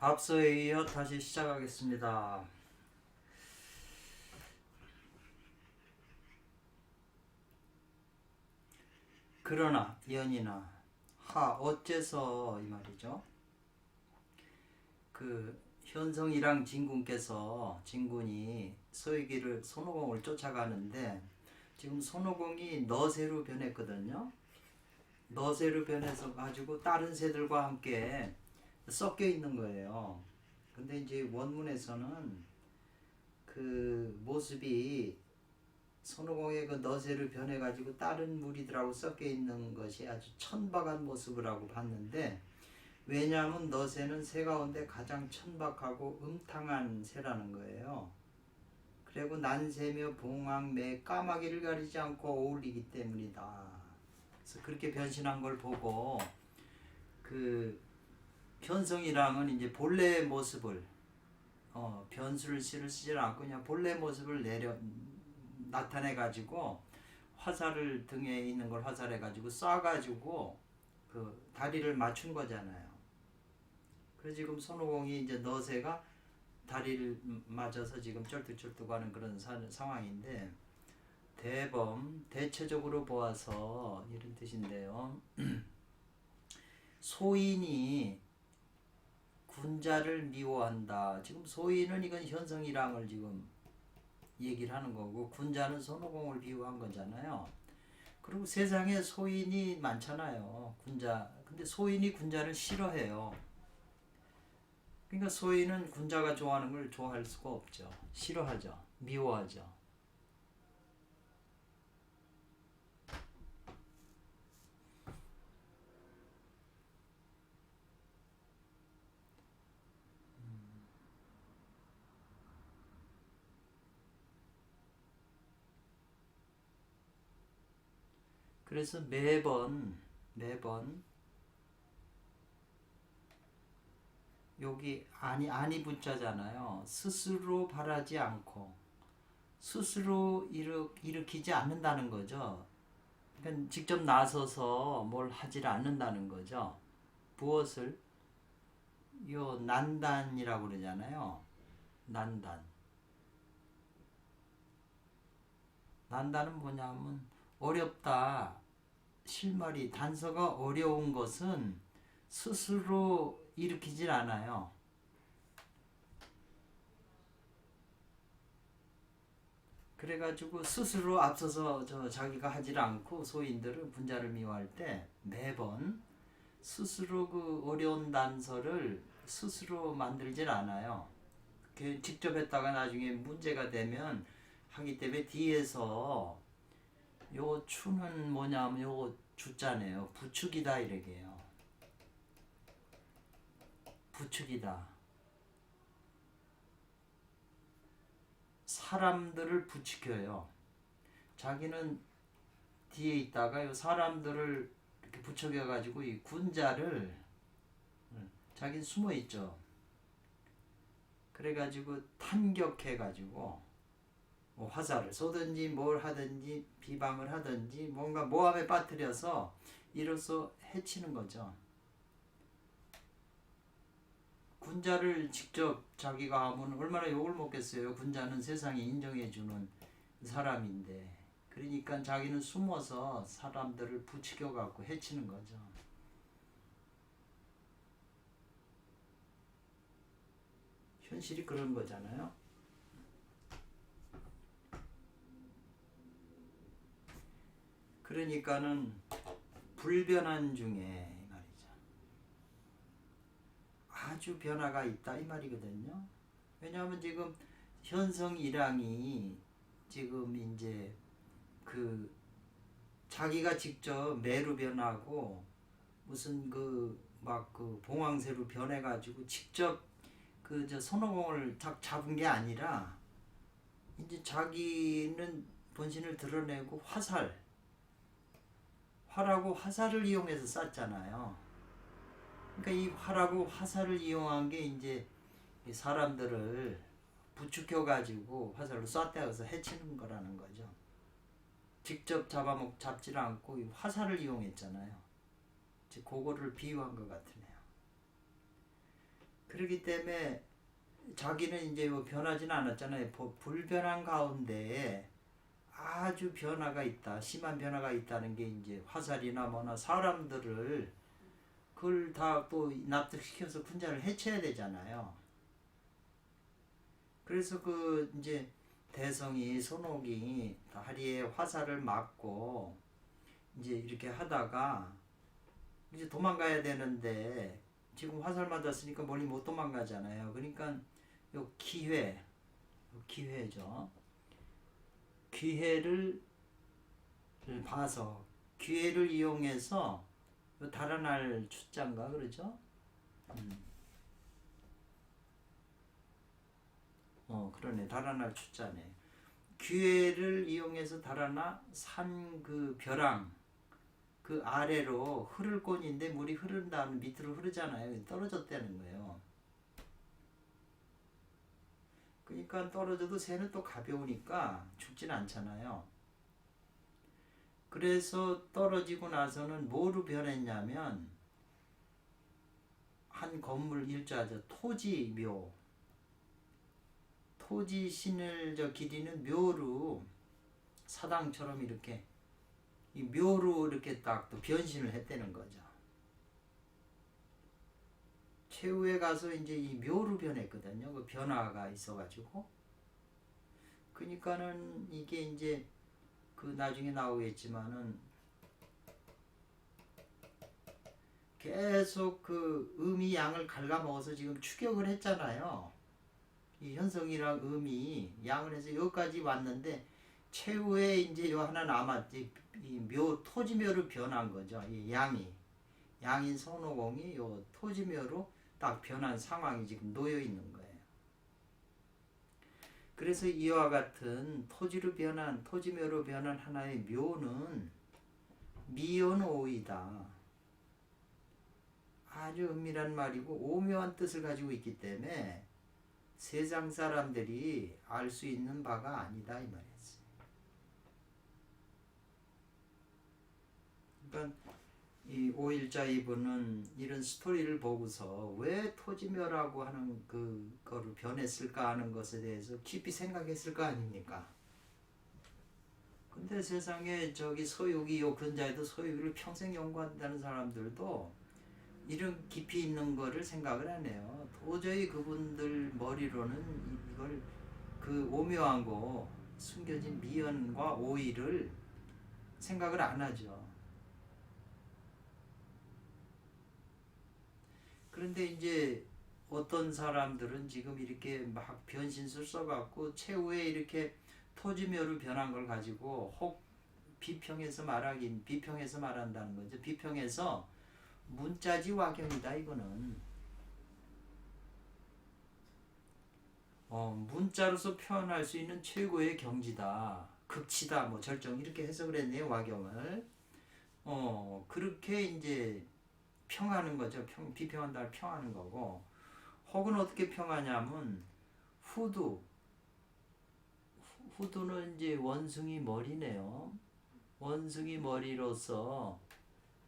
앞서에 이어 다시 시작하겠습니다. 그러나 연이나 어째서 이 말이죠. 그 현성이랑 진군이 서익이를 손오공을 쫓아가는데 지금 손오공이 너새로 변했거든요. 너새로 변해서 가지고 다른 새들과 함께 섞여 있는 거예요. 근데 이제 원문에서는 그 모습이 손오공의 그 너새로 변해가지고 다른 무리들하고 섞여 있는 것이 아주 천박한 모습이라고 봤는데, 왜냐하면 너새는 새 가운데 가장 천박하고 음탕한 새라는 거예요. 그리고 난새며 봉황, 매, 까마귀를 가리지 않고 어울리기 때문이다. 그래서 그렇게 변신한 걸 보고 그 현성이랑은 이제 본래의 모습을 변수를 쓰지 않고 그냥 본래 모습을 나타내 가지고 화살을 등에 있는 걸 화살해 가지고 쏴 가지고 그 다리를 맞춘 거잖아요. 그래서 지금 손오공이 이제 너새가 다리를 맞아서 지금 쩔뚝쩔뚝하는 그런 상황인데, 대체적으로 보아서 이런 뜻인데요. 소인이 군자를 미워한다. 지금 소인은 이건 현성이랑을 지금 얘기를 하는 거고, 군자는 손오공을 비유한 거잖아요. 그리고 세상에 소인이 많잖아요. 군자. 근데 소인이 군자를 싫어해요. 그러니까 소인은 군자가 좋아하는 걸 좋아할 수가 없죠. 싫어하죠. 미워하죠. 그래서 매번 여기 아니 붙자잖아요. 스스로 바라지 않고 스스로 일으키지 않는다는 거죠. 그러니까 직접 나서서 뭘 하질 않는다는 거죠. 무엇을 요 난단이라고 그러잖아요. 난단은 뭐냐면 어렵다. 실말이 단서가 어려운 것은 스스로 일으키질 않아요. 그래가지고 스스로 앞서서 자기가 하질 않고, 소인들은 분자를 미워할 때 매번 스스로 그 어려운 단서를 스스로 만들질 않아요. 직접 했다가 나중에 문제가 되면 하기 때문에 뒤에서 요 추는 뭐냐면 요 주자네요. 부축이다 이렇게요. 부축이다. 사람들을 부추겨요. 자기는 뒤에 있다가 요 사람들을 이렇게 부추겨 가지고 이 군자를, 자기는 숨어 있죠. 그래 가지고 탄격해 가지고 뭐 화살을 쏘든지 뭘 하든지 비방을 하든지 뭔가 모함에 빠뜨려서 이로써 해치는 거죠. 군자를 직접 자기가 하면 얼마나 욕을 먹겠어요. 군자는 세상에 인정해주는 사람인데. 그러니까 자기는 숨어서 사람들을 부추겨 갖고 해치는 거죠. 현실이 그런 거잖아요. 그러니까는 불변한 중에 말이죠. 아주 변화가 있다 이 말이거든요. 왜냐하면 지금 현성 일왕이 지금 이제 그 자기가 직접 매로 변하고 무슨 그 막 그 봉황새로 변해가지고 직접 그 손오공을 잡은 게 아니라 이제 자기는 본신을 드러내고 활하고 화살을 이용해서 쐈잖아요. 그러니까 이 활하고 화살을 이용한 게 이제 사람들을 부추겨 가지고 화살로 쐈다해서 해치는 거라는 거죠. 직접 잡질 않고 화살을 이용했잖아요. 즉 그거를 비유한 것 같으네요. 그렇기 때문에 자기는 이제 뭐 변하지는 않았잖아요. 불변한 가운데 아주 변화가 있다, 심한 변화가 있다는 게 이제 화살이나 뭐나 사람들을 그걸 다 또 납득시켜서 군자를 해쳐야 되잖아요. 그래서 그 이제 대성이 손옥이 다리에 화살을 맞고 이제 이렇게 하다가 이제 도망가야 되는데 지금 화살 맞았으니까 멀리 못 도망가잖아요. 그러니까 요 기회죠. 기회를 봐서 기회를 이용해서 요 달아날 추자인가 그러죠? 그러네. 달아날 추자네. 기회를 이용해서 달아나 산 그 벼랑 그 아래로 흐를 곤인데 물이 흐른 다음 밑으로 흐르잖아요. 떨어졌다는 거예요. 그러니까 떨어져도 새는 또 가벼우니까 죽진 않잖아요. 그래서 떨어지고 나서는 뭐로 변했냐면 한 건물 일자죠. 토지묘. 토지 신을 기리는 묘로 사당처럼 이렇게 이 묘로 이렇게 딱 또 변신을 했다는 거죠. 최후에 가서 이제 이 묘로 변했거든요. 그 변화가 있어가지고. 그러니까는 이게 이제 그 나중에 나오겠지만은 계속 그 음이 양을 갉아먹어서 지금 추격을 했잖아요. 이 현성이랑 음이 양을 해서 여기까지 왔는데 최후에 이제 요 하나 남았지. 이 토지묘로 변한 거죠. 이 양인 손오공이 요 토지묘로 딱 변한 상황이 지금 놓여 있는 거예요. 그래서 이와 같은 토지묘로 변한 하나의 묘는 미연오이다. 아주 은밀한 말이고 오묘한 뜻을 가지고 있기 때문에 세상 사람들이 알 수 있는 바가 아니다 이 말이었어요. 그러니까 이 오일자 이분은 이런 스토리를 보고서 왜 토지묘라고 하는 그거를 변했을까 하는 것에 대해서 깊이 생각했을 거 아닙니까? 근데 세상에 서유기 요 근자에도 서유기를 평생 연구한다는 사람들도 이런 깊이 있는 거를 생각을 안 해요. 도저히 그분들 머리로는 이걸 그 오묘한 거 숨겨진 미연과 오이를 생각을 안 하죠. 그런데 이제 어떤 사람들은 지금 이렇게 막 변신술 써갖고 최후에 이렇게 토지묘로 변한 걸 가지고 혹 비평해서 말한다는 거죠. 비평해서 문자지 와경이다 이거는. 문자로서 표현할 수 있는 최고의 경지다. 극치다 뭐 절정 이렇게 해석을 했네요. 와경을. 그렇게 이제 평하는 거죠. 비평한다 평하는 거고. 혹은 어떻게 평하냐면 후두는 이제 원숭이 머리네요. 원숭이 머리로서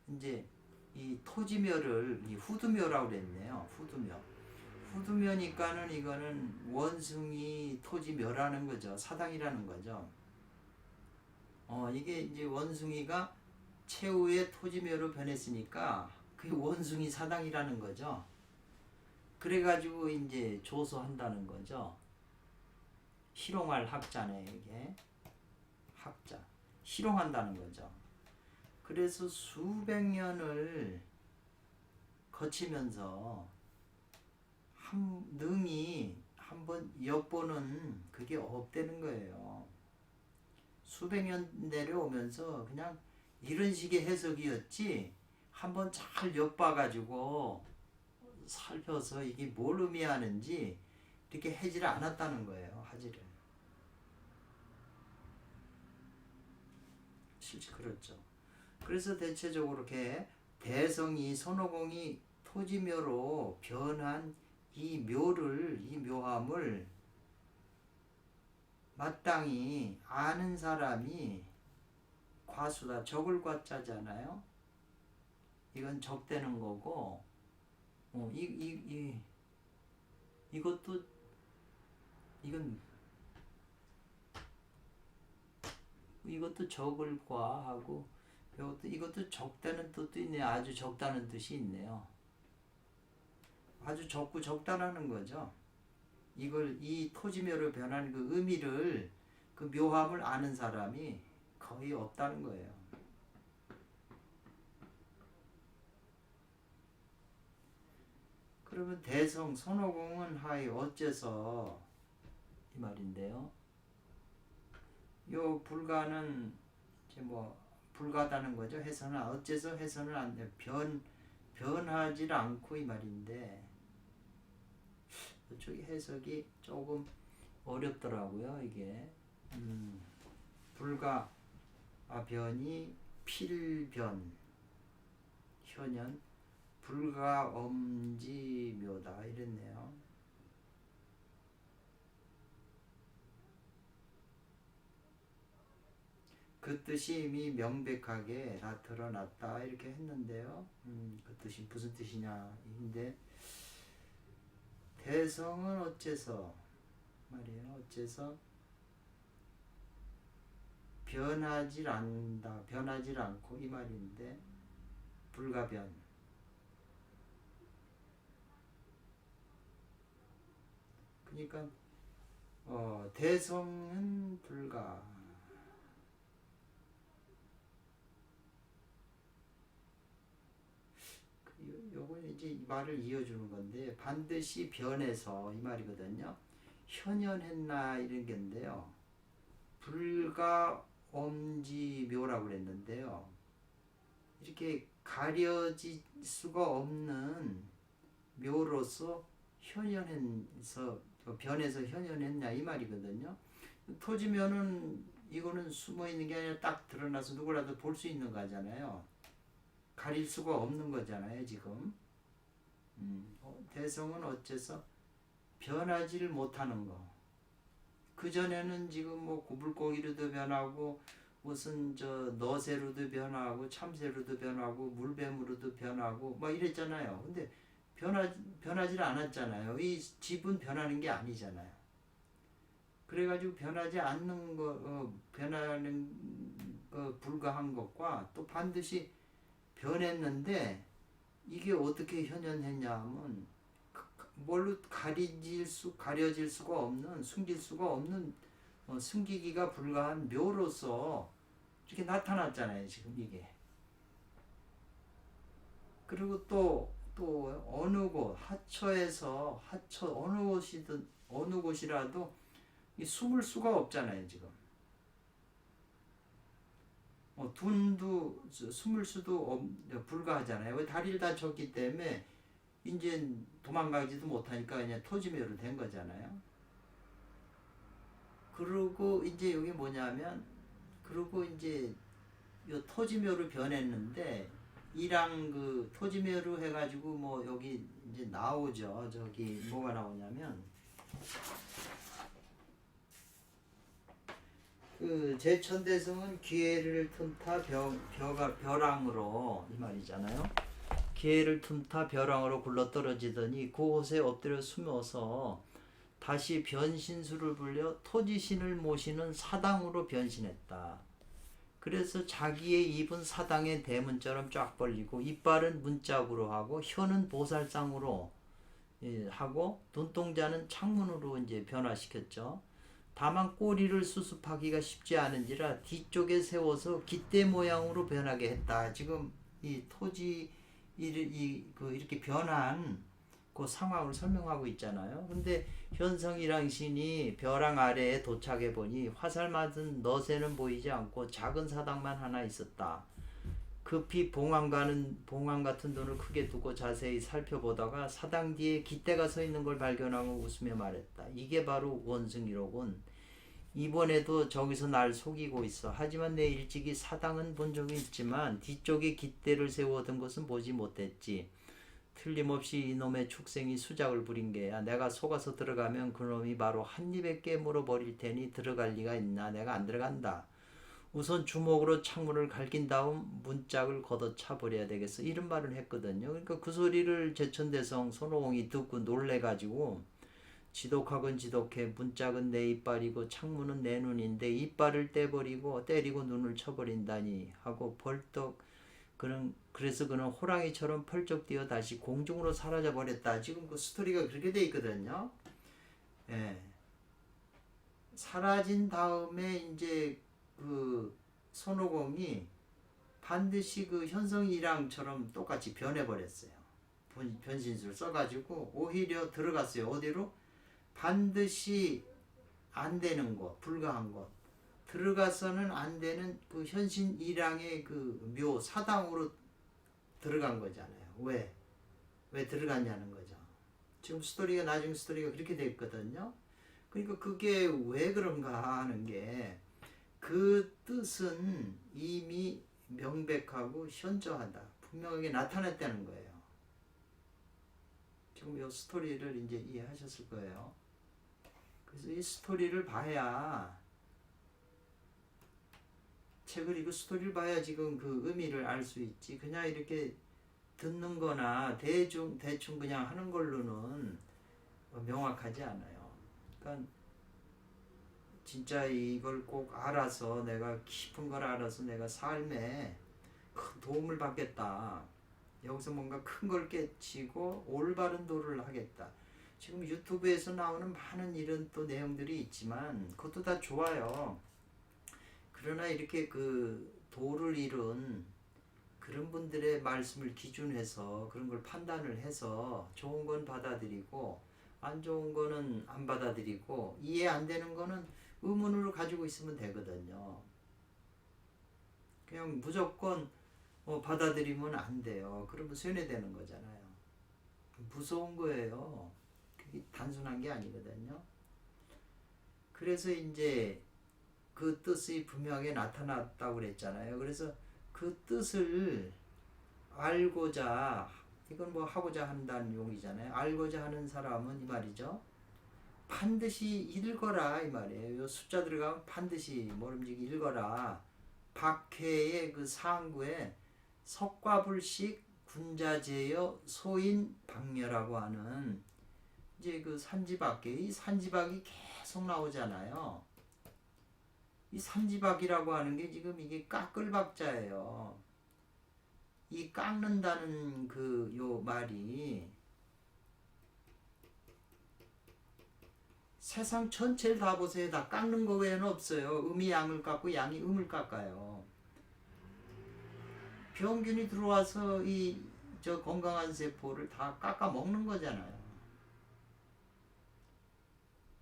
이제 이 토지묘를 이 후두묘라고 그랬네요. 후두묘니까는 이거는 원숭이 토지묘라는 거죠. 사당이라는 거죠. 이게 이제 원숭이가 최후의 토지묘로 변했으니까 그게 원숭이 사당이라는 거죠. 그래가지고 이제 조소한다는 거죠. 희롱할 학자네 이게. 학자. 희롱한다는 거죠. 그래서 수백 년을 거치면서 능이 한번 엿보는 그게 없다는 거예요. 수백 년 내려오면서 그냥 이런 식의 해석이었지 한번 잘 엿봐가지고 살펴서 이게 뭘 의미하는지 이렇게 하지를 않았다는 거예요. 하지를. 실제 그렇죠. 그래서 대체적으로 이렇게 대성이 손오공이 토지묘로 변한 이 묘함을 마땅히 아는 사람이 과수다. 적을 과자잖아요. 이건 적되는 거고, 이것도 이것도 적을 과하고 이것도 적다는 뜻도 있네. 아주 적다는 뜻이 있네요. 아주 적고 적다라는 거죠. 이 토지묘로 변한 그 의미를, 그 묘함을 아는 사람이 거의 없다는 거예요. 그러면 대성 손오공은 하이 어째서 이 말인데요. 요 불가는 이제 뭐 불가다는 거죠. 해서는 어째서 해서는 안 돼. 변하지 않고 이 말인데 이쪽이 해석이 조금 어렵더라고요. 이게 불가 변이 필변 현현 불가 엄지묘다 이랬네요. 그 뜻이 이미 명백하게 다 드러났다 이렇게 했는데요. 그 뜻이 무슨 뜻이냐 인데 대성은 어째서 말이에요. 어째서 변하질 않는다, 변하질 않고 이 말인데 불가변. 그러니까 대성은 불가. 요건 이제 말을 이어주는 건데 반드시 변해서 이 말이거든요. 현현했나 이런 건데요. 불가 엄지묘라고 그랬는데요. 이렇게 가려질 수가 없는 묘로서 현현해서 변해서 현현했냐 이 말이거든요. 토지묘는 이거는 숨어 있는 게 아니라 딱 드러나서 누구라도 볼 수 있는 거잖아요. 가릴 수가 없는 거잖아요 지금. 대성은 어째서 변하지를 못하는 거. 그 전에는 지금 뭐 물고기로도 변하고 무슨 너새로도 변하고 참새로도 변하고 물뱀으로도 변하고 막 이랬잖아요. 근데 변하지 않았잖아요. 이 집은 변하는 게 아니잖아요. 그래가지고 변하지 않는 거, 변하는 거 불가한 것과 또 반드시 변했는데 이게 어떻게 현현했냐 하면 뭘로 가려질 수가 없는, 숨길 수가 없는, 숨기기가 불가한 묘로서 이렇게 나타났잖아요 지금 이게. 그리고 또 어느 곳 하처에서 어느 곳이라도 숨을 수가 없잖아요 지금. 둔도 숨을 수도 불가하잖아요. 왜 다리를 다쳤기 때문에 이제 도망가지도 못하니까 그냥 토지묘로 된 거잖아요. 그리고 이제 여기 뭐냐면, 그리고 이제 요 토지묘로 변했는데 이랑 그 토지묘로 해가지고 뭐 여기 이제 나오죠. 저기 뭐가 나오냐면 그 제천대성은 기회를 틈타 벼랑으로 이 말이잖아요. 기회를 틈타 벼랑으로 굴러떨어지더니 그곳에 엎드려 숨어서 다시 변신수를 불려 토지신을 모시는 사당으로 변신했다. 그래서 자기의 입은 사당의 대문처럼 쫙 벌리고 이빨은 문짝으로 하고 혀는 보살상으로 하고 눈동자는 창문으로 이제 변화시켰죠. 다만 꼬리를 수습하기가 쉽지 않은지라 뒤쪽에 세워서 깃대 모양으로 변하게 했다. 지금 이 토지 이렇게 변한 그 상황을 설명하고 있잖아요. 근데 현성이랑 신이 벼랑 아래에 도착해 보니 화살 맞은 너새는 보이지 않고 작은 사당만 하나 있었다. 급히 봉황 같은 돈을 크게 두고 자세히 살펴보다가 사당 뒤에 깃대가 서 있는 걸 발견하고 웃으며 말했다. 이게 바로 원숭이로군. 이번에도 저기서 날 속이고 있어. 하지만 내 일찍이 사당은 본 적이 있지만 뒤쪽에 깃대를 세워둔 것은 보지 못했지. 틀림없이 이놈의 축생이 수작을 부린 게야. 내가 속아서 들어가면 그놈이 바로 한 입에 깨물어 버릴 테니 들어갈 리가 있나. 내가 안 들어간다. 우선 주먹으로 창문을 갈긴 다음 문짝을 걷어차 버려야 되겠어. 이런 말을 했거든요. 그러니까 그 소리를 제천대성 손오공이 듣고 놀래가지고 지독하건 지독해 문짝은 내 이빨이고 창문은 내 눈인데 이빨을 떼버리고 때리고 눈을 쳐버린다니 하고 벌떡 그래서 그는 호랑이처럼 펄쩍 뛰어 다시 공중으로 사라져 버렸다. 지금 그 스토리가 그렇게 돼 있거든요. 예. 사라진 다음에 이제 그 손오공이 반드시 그 현성이랑처럼 똑같이 변해버렸어요. 변신술 써가지고 오히려 들어갔어요. 어디로? 반드시 안 되는 곳, 불가한 곳. 들어가서는 안 되는 그 현신이랑의 그 묘, 사당으로 들어간 거잖아요. 왜? 왜 들어갔냐는 거죠. 지금 스토리가, 나중 스토리가 그렇게 돼 있거든요. 그러니까 그게 왜 그런가 하는 게 그 뜻은 이미 명백하고 현저하다. 분명하게 나타났다는 거예요. 지금 이 스토리를 이제 이해하셨을 거예요. 그래서 이 스토리를 봐야, 책을 읽고 스토리를 봐야 지금 그 의미를 알 수 있지. 그냥 이렇게 듣는 거나 대충 그냥 하는 걸로는 명확하지 않아요. 그러니까 진짜 이걸 꼭 알아서, 내가 깊은 걸 알아서 내가 삶에 큰 도움을 받겠다. 여기서 뭔가 큰 걸 깨치고 올바른 도를 하겠다. 지금 유튜브에서 나오는 많은 이런 또 내용들이 있지만 그것도 다 좋아요. 그러나 이렇게 그 도를 이룬 그런 분들의 말씀을 기준해서 그런 걸 판단을 해서 좋은 건 받아들이고 안 좋은 거는 안 받아들이고 이해 안 되는 거는 의문으로 가지고 있으면 되거든요. 그냥 무조건 받아들이면 안 돼요. 그러면 쇠뇌되는 거잖아요. 무서운 거예요. 그게 단순한 게 아니거든요. 그래서 이제 그 뜻이 분명하게 나타났다고 그랬잖아요. 그래서 그 뜻을 알고자, 이건 뭐 하고자 한다는 용이잖아요. 알고자 하는 사람은 이 말이죠. 반드시 읽어라 이 말이에요. 요 숫자 들어가면 반드시 모름지기 읽어라. 박해의 그 상구에 석과불식 군자제여 소인 박녀라고 하는 이제 그 산지박계, 이 산지박이 계속 나오잖아요. 이 산지박이라고 하는 게 지금 이게 깎을 박자예요. 이 깎는다는 그 요 말이 세상 전체를 다 보세요. 다 깎는 거 외에는 없어요. 음이 양을 깎고 양이 음을 깎아요. 병균이 들어와서 이 저 건강한 세포를 다 깎아 먹는 거잖아요.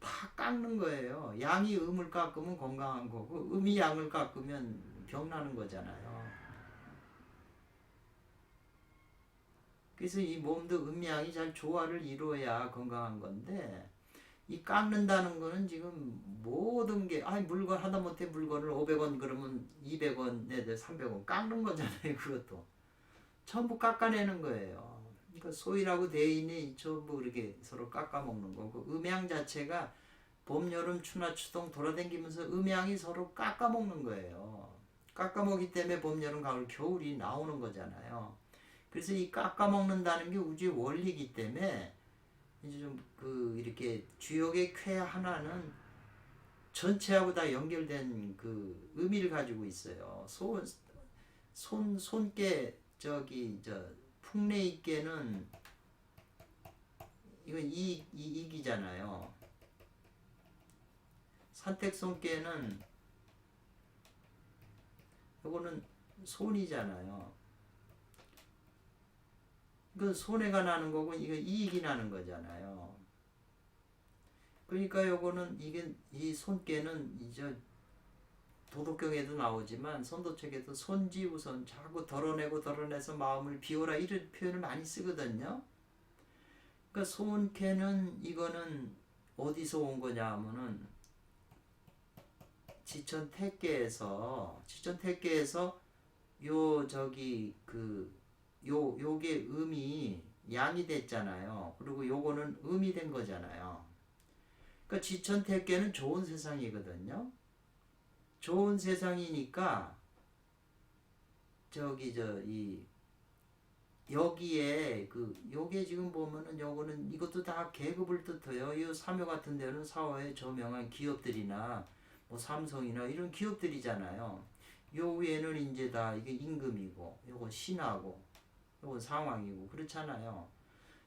다 깎는 거예요. 양이 음을 깎으면 건강한 거고 음이 양을 깎으면 병나는 거잖아요. 그래서 이 몸도 음양이 잘 조화를 이루어야 건강한 건데 이 깎는다는 거는 지금 모든 게 물건 하다못해 물건을 500원 그러면 200원 내들 300원 깎는 거잖아요. 그것도 전부 깎아내는 거예요. 그러니까 소이라고 대인이 전부 그렇게 서로 깎아먹는 거고 음양 자체가 봄, 여름, 추나 추동 돌아다니면서 음양이 서로 깎아먹는 거예요. 깎아먹기 때문에 봄, 여름, 가을, 겨울이 나오는 거잖아요. 그래서 이 깎아먹는다는 게 우주의 원리이기 때문에 이제 좀 그 이렇게 주역의 쾌 하나는 전체하고 다 연결된 그 의미를 가지고 있어요. 손깨 풍레이깨는 이건 이익이잖아요. 산택손깨는 이거는 손이잖아요. 이건 손해가 나는 거고 이건 이익이 나는 거잖아요. 그러니까 요거는 이 손깨는 이제 도덕경에도 나오지만 선도책에도 손지우선 자꾸 덜어내서 마음을 비워라 이런 표현을 많이 쓰거든요. 그러니까 손깨는 이거는 어디서 온 거냐 하면은 지천택계에서 요게 음이 양이 됐잖아요. 그리고 요거는 음이 된 거잖아요. 그러니까 지천택계는 좋은 세상이거든요. 좋은 세상이니까 이 여기에 요게 지금 보면은 요거는 이것도 다 계급을 뜻해요. 이 사묘 같은 데는 사회에 저명한 기업들이나 뭐 삼성이나 이런 기업들이잖아요. 요 위에는 이제 다 이게 임금이고, 요건 신하고, 요건 상황이고 그렇잖아요.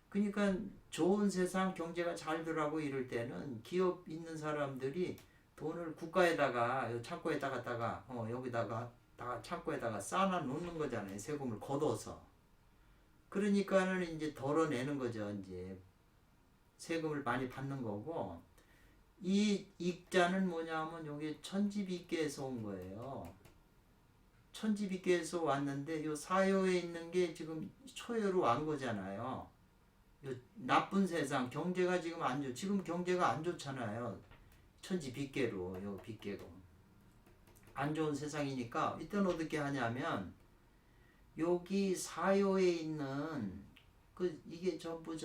그러니까 좋은 세상 경제가 잘 되라고 이럴 때는 기업 있는 사람들이 돈을 국가에다가 창고에다가 여기다가 다 창고에다가 쌓아 놓는 거잖아요. 세금을 걷어서. 그러니까는 이제 덜어내는 거죠. 이제 세금을 많이 받는 거고, 이 익자는 뭐냐면 여기 천지비계에서 온 거예요. 천지비계에서 왔는데 요 사요에 있는 게 지금 초여로 완 거잖아요. 요 나쁜 세상 경제가 지금 안 좋. 지금 경제가 안 좋잖아요. 천지비계로 요 빗계로 안 좋은 세상이니까 이때는 어떻게 하냐면 여기 사요에 있는 이게 전부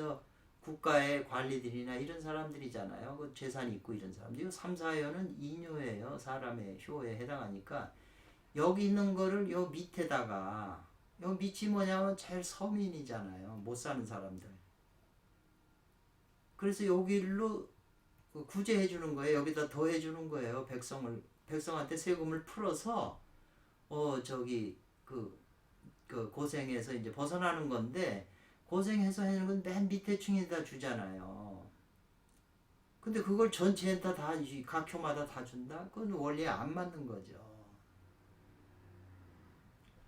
국가의 관리들이나 이런 사람들이잖아요. 그 재산이 있고 이런 사람들. 3, 4요는 인효예요. 사람의 효에 해당하니까 여기 있는 거를 요 밑에다가 요 밑이 뭐냐면 제일 서민이잖아요. 못 사는 사람들. 그래서 여기로 구제해 주는 거예요. 여기다 더해 주는 거예요. 백성한테 세금을 풀어서 고생해서 이제 벗어나는 건데 고생해서 하는 건 맨 밑에 층에다 주잖아요. 근데 그걸 전체에다 다 각 효마다 다 준다? 그건 원리에 안 맞는 거죠.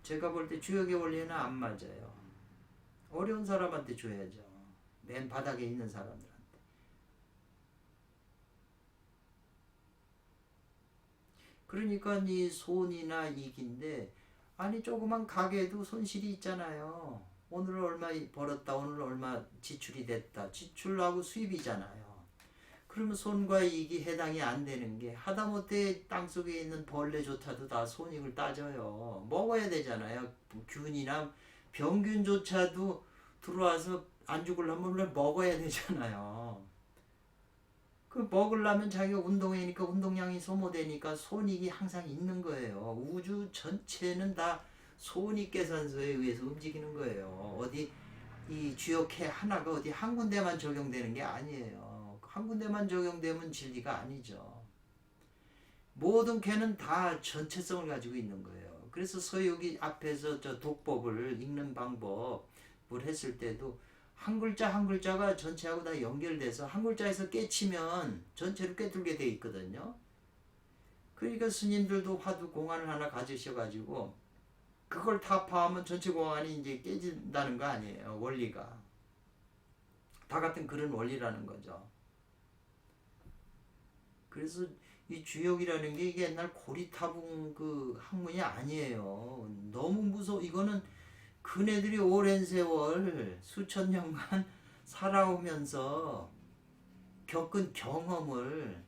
제가 볼 때 주역의 원리는 안 맞아요. 어려운 사람한테 줘야죠. 맨 바닥에 있는 사람들한테. 그러니까 이 손이나 이익인데 아니 조그만 가게도 손실이 있잖아요. 오늘 얼마 벌었다, 오늘 얼마 지출이 됐다. 지출하고 수입이잖아요. 그러면 손과 이익이 해당이 안 되는 게 하다못해 땅속에 있는 벌레조차도 다 손익을 따져요. 먹어야 되잖아요. 균이나 병균조차도 들어와서 안 죽으려면 먹어야 되잖아요. 그 먹으려면 자기가 운동하니까 운동량이 소모되니까 손익이 항상 있는 거예요. 우주 전체는 다 손익 계산서에 의해서 움직이는 거예요. 어디 이 주역해 하나가 어디 한 군데만 적용되는 게 아니에요. 한 군데만 적용되면 진리가 아니죠. 모든 개는 다 전체성을 가지고 있는 거예요. 그래서 서유기 앞에서 저 독법을 읽는 방법을 했을 때도 한 글자 한 글자가 전체하고 다 연결돼서 한 글자에서 깨치면 전체를 꿰뚫게 돼 있거든요. 그러니까 스님들도 화두 공안을 하나 가지셔가지고 그걸 타파하면 전체 공안이 이제 깨진다는 거 아니에요. 원리가 다 같은 그런 원리라는 거죠. 그래서 이 주역이라는 게 이게 옛날 고리타분 그 학문이 아니에요. 너무 무서워. 이거는 그네들이 오랜 세월 수천 년간 살아오면서 겪은 경험을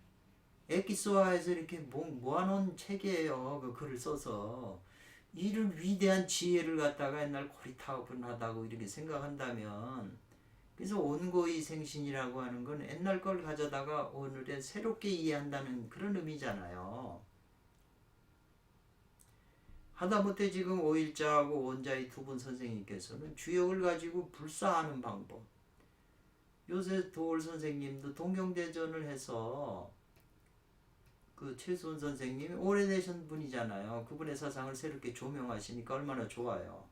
엑기스화해서 이렇게 모아놓은 책이에요. 그 글을 써서 이를 위대한 지혜를 갖다가 옛날 고리타분하다고 이렇게 생각한다면, 그래서 온고의 생신이라고 하는 건 옛날 걸 가져다가 오늘에 새롭게 이해한다는 그런 의미잖아요. 하다못해 지금 오일자하고 원자의 두 분 선생님께서는 주역을 가지고 불사하는 방법, 요새 도올 선생님도 동경대전을 해서 그 최수원 선생님이 오래되신 분이잖아요. 그분의 사상을 새롭게 조명하시니까 얼마나 좋아요.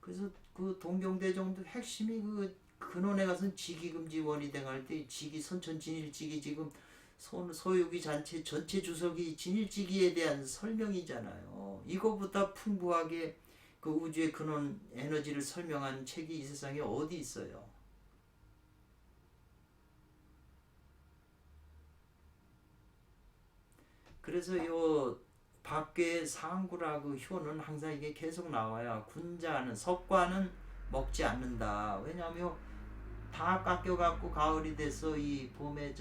그래서 그 동경대정도 핵심이 그 근원에 가서는 직이금지원이 등할 때 직이 선천진일직이 지금 소유기 전체 주석이 진일지기에 대한 설명이잖아요. 이거보다 풍부하게 그 우주의 근원 에너지를 설명한 책이 이 세상에 어디 있어요. 그래서 요 밖에 상구라고 효는 항상 이게 계속 나와요. 군자는 석과는 먹지 않는다. 왜냐하면 다 깎여갖고 가을이 돼서 이 봄에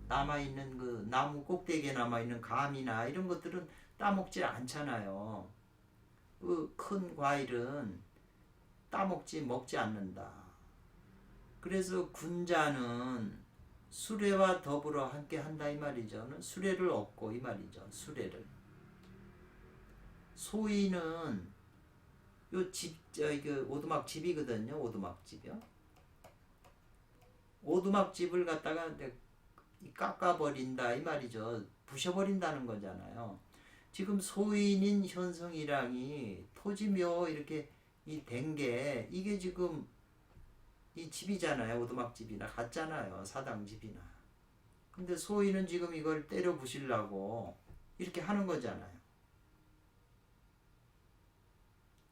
남아있는 그 나무 꼭대기에 남아있는 감이나 이런 것들은 따먹지 않잖아요. 그 큰 과일은 먹지 않는다. 그래서 군자는 수레와 더불어 함께 한다 이 말이죠. 수레를 얻고 이 말이죠. 수레를. 소인은 요 집, 이그 오두막 집이거든요. 오두막 집이요. 오두막 집을 갖다가 깎아버린다 이 말이죠. 부셔버린다는 거잖아요. 지금 소인인 현성이랑이 토지묘 이렇게 이 된 게 이게 지금 이 집이잖아요. 오두막 집이나 같잖아요. 사당 집이나. 근데 소인은 지금 이걸 때려 부시려고 이렇게 하는 거잖아요.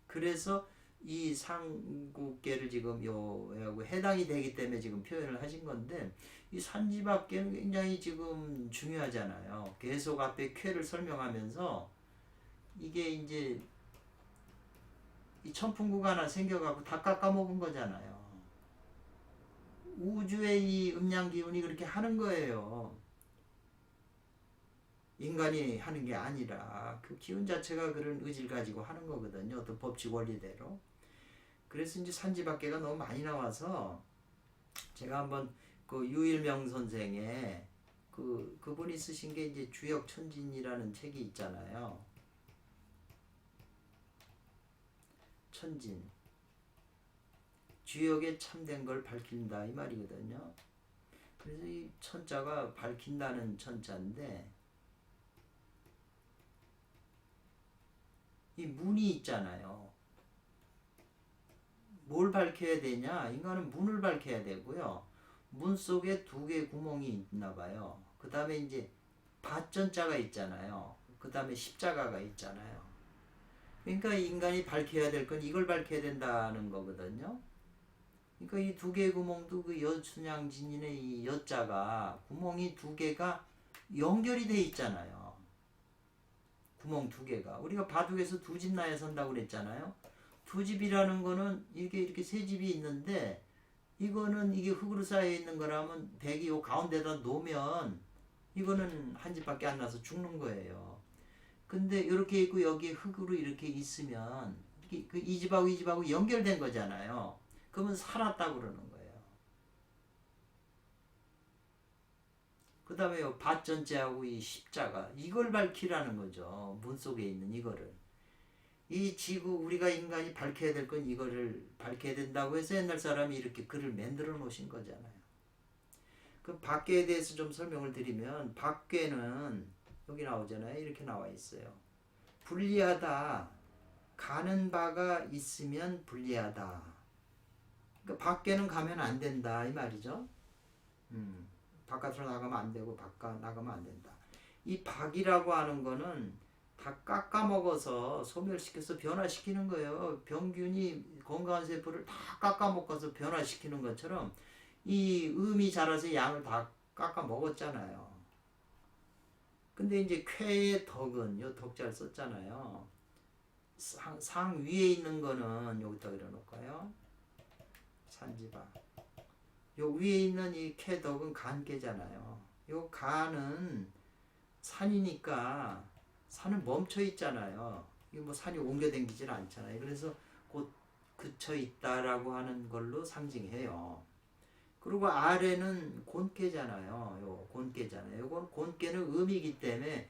그래서 이 상국계를 지금 요하고 해당이 되기 때문에 지금 표현을 하신 건데 이 산지밖에는 굉장히 지금 중요하잖아요. 계속 앞에 쾌를 설명하면서 이게 이제 이 천풍구가 하나 생겨갖고 다 깎아먹은 거잖아요. 우주의 이 음양 기운이 그렇게 하는 거예요. 인간이 하는 게 아니라 그 기운 자체가 그런 의지를 가지고 하는 거거든요. 어떤 법칙 원리대로. 그래서 이제 산지밖에가 너무 많이 나와서 제가 한번 그 유일명 선생의 그분이 쓰신 게 이제 주역천진이라는 책이 있잖아요. 천진. 주역에 참된 걸 밝힌다 이 말이거든요. 그래서 이 천자가 밝힌다는 천자인데 이 문이 있잖아요. 뭘 밝혀야 되냐? 인간은 문을 밝혀야 되고요. 문 속에 두 개의 구멍이 있나 봐요. 그 다음에 이제 밭전자가 있잖아요. 그 다음에 십자가가 있잖아요. 그러니까 인간이 밝혀야 될 건 이걸 밝혀야 된다는 거거든요. 그러니까 이 두 개의 구멍도 그 여춘양진인의 이 여자가 구멍이 두 개가 연결이 돼 있잖아요. 구멍 두 개가. 우리가 바둑에서 두 집 나에 선다고 그랬잖아요. 두 집이라는 거는 이게 이렇게 세 집이 있는데 이거는 이게 흙으로 쌓여 있는 거라면 백이 요 가운데다 놓으면 이거는 한 집밖에 안 나서 죽는 거예요. 근데 이렇게 있고 여기에 흙으로 이렇게 있으면 이 집하고 이 집하고 연결된 거잖아요. 그러면 살았다고 그러는 거예요. 그 다음에 밭전제하고 이 십자가 이걸 밝히라는 거죠. 문 속에 있는 이거를. 이 지구 우리가 인간이 밝혀야 될 건 이거를 밝혀야 된다고 해서 옛날 사람이 이렇게 글을 만들어 놓으신 거잖아요. 그 밖에 대해서 좀 설명을 드리면 밖에는 여기 나오잖아요. 이렇게 나와 있어요. 불리하다. 가는 바가 있으면 불리하다. 그러니까 밖에는 가면 안 된다 이 말이죠. 바깥으로 나가면 안 되고 바깥 나가면 안 된다. 이 박이라고 하는 거는 다 깎아먹어서 소멸시켜서 변화시키는 거예요. 병균이 건강한 세포를 다 깎아먹어서 변화시키는 것처럼 이 음이 자라서 양을 다 깎아먹었잖아요. 근데 이제 쾌의 덕은 요 덕자를 썼잖아요. 상 위에 있는 거는 여기다 그려놓을까요? 산지바. 요 위에 있는 이 쾌덕은 간계잖아요. 요 간은 산이니까 산은 멈춰 있잖아요. 이거 뭐 산이 옮겨다니질 않잖아요. 그래서 곧 그쳐 있다라고 하는 걸로 상징해요. 그리고 아래는 곤깨잖아요. 요 곤깨잖아요. 요건 곤깨는 음이기 때문에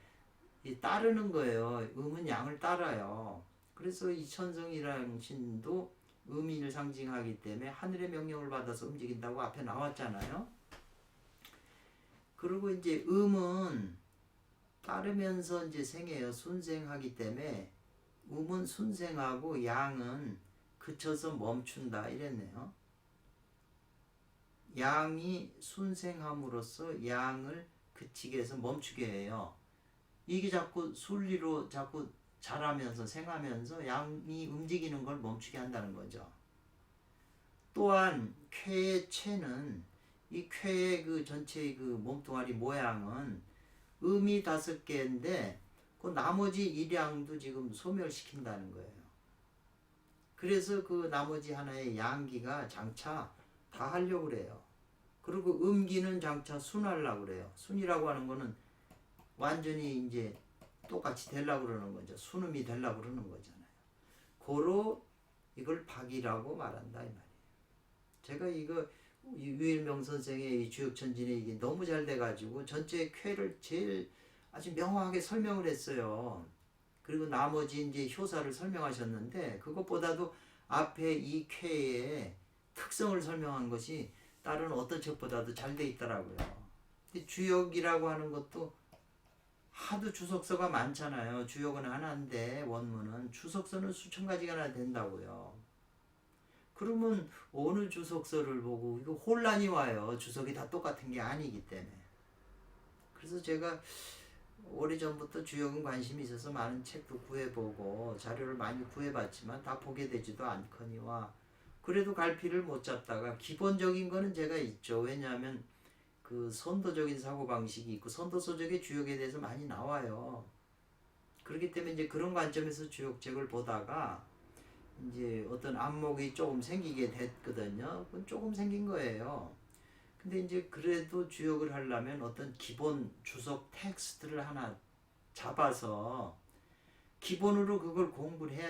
따르는 거예요. 음은 양을 따라요. 그래서 이 천성이라는 신도 음인을 상징하기 때문에 하늘의 명령을 받아서 움직인다고 앞에 나왔잖아요. 그리고 이제 음은 따르면서 이제 생해요. 순생하기 때문에 음은 순생하고 양은 그쳐서 멈춘다 이랬네요. 양이 순생함으로써 양을 그치게 해서 멈추게 해요. 이게 자꾸 순리로 자꾸 자라면서 생하면서 양이 움직이는 걸 멈추게 한다는 거죠. 또한 쾌의 체는 이 쾌의 그 전체의 그 몸뚱아리 모양은 음이 5개인데 그 나머지 일양도 지금 소멸시킨다는 거예요. 그래서 그 나머지 하나의 양기가 장차 다 하려고 그래요. 그리고 음기는 장차 순하려고 그래요. 순이라고 하는 거는 완전히 이제 똑같이 되려고 그러는 거죠. 순음이 되려고 그러는 거잖아요. 고로 이걸 박이라고 말한다 이 말이에요. 제가 이거 유일명 선생의 이 주역천진에 이게 너무 잘 돼가지고 전체 쾌를 제일 아주 명확하게 설명을 했어요. 그리고 나머지 이제 효사를 설명하셨는데 그것보다도 앞에 이 쾌의 특성을 설명한 것이 다른 어떤 책보다도 잘 돼 있더라고요. 주역이라고 하는 것도 하도 주석서가 많잖아요. 주역은 하나인데 원문은 주석서는 수천 가지가 된다고요. 그러면 어느 주석서를 보고 이거 혼란이 와요. 주석이 다 똑같은 게 아니기 때문에. 그래서 제가 오래전부터 주역은 관심이 있어서 많은 책도 구해보고 자료를 많이 구해봤지만 다 보게 되지도 않거니와 그래도 갈피를 못 잡다가 기본적인 거는 제가 있죠. 왜냐하면 그 선도적인 사고방식이 있고 선도서적의 주역에 대해서 많이 나와요. 그렇기 때문에 이제 그런 관점에서 주역책을 보다가 이제 어떤 안목이 조금 생기게 됐거든요. 그건 조금 생긴 거예요. 근데 이제 그래도 주역을 하려면 어떤 기본 주석 텍스트를 하나 잡아서 기본으로 그걸 공부를 해야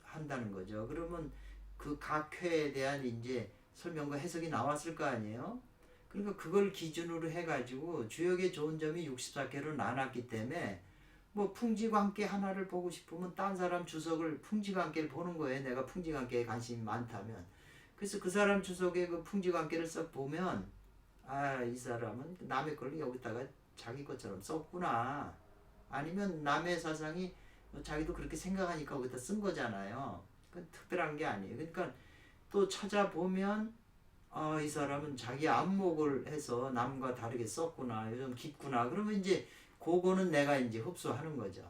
한다는 거죠. 그러면 그 각 회에 대한 이제 설명과 해석이 나왔을 거 아니에요? 그러니까 그걸 기준으로 해가지고 주역의 좋은 점이 64개로 나눴기 때문에 뭐 풍지관계 하나를 보고 싶으면 딴 사람 주석을 풍지관계를 보는 거예요. 내가 풍지관계에 관심이 많다면. 그래서 그 사람 주석의 그 풍지관계를 썩 보면 아, 이 사람은 남의 걸 여기다가 자기 것처럼 썼구나. 아니면 남의 사상이 자기도 그렇게 생각하니까 거기다 쓴 거잖아요. 그건 특별한 게 아니에요. 그러니까 또 찾아보면 아, 이 사람은 자기 안목을 해서 남과 다르게 썼구나. 좀 깊구나. 그러면 이제 그거는 내가 이제 흡수하는 거죠.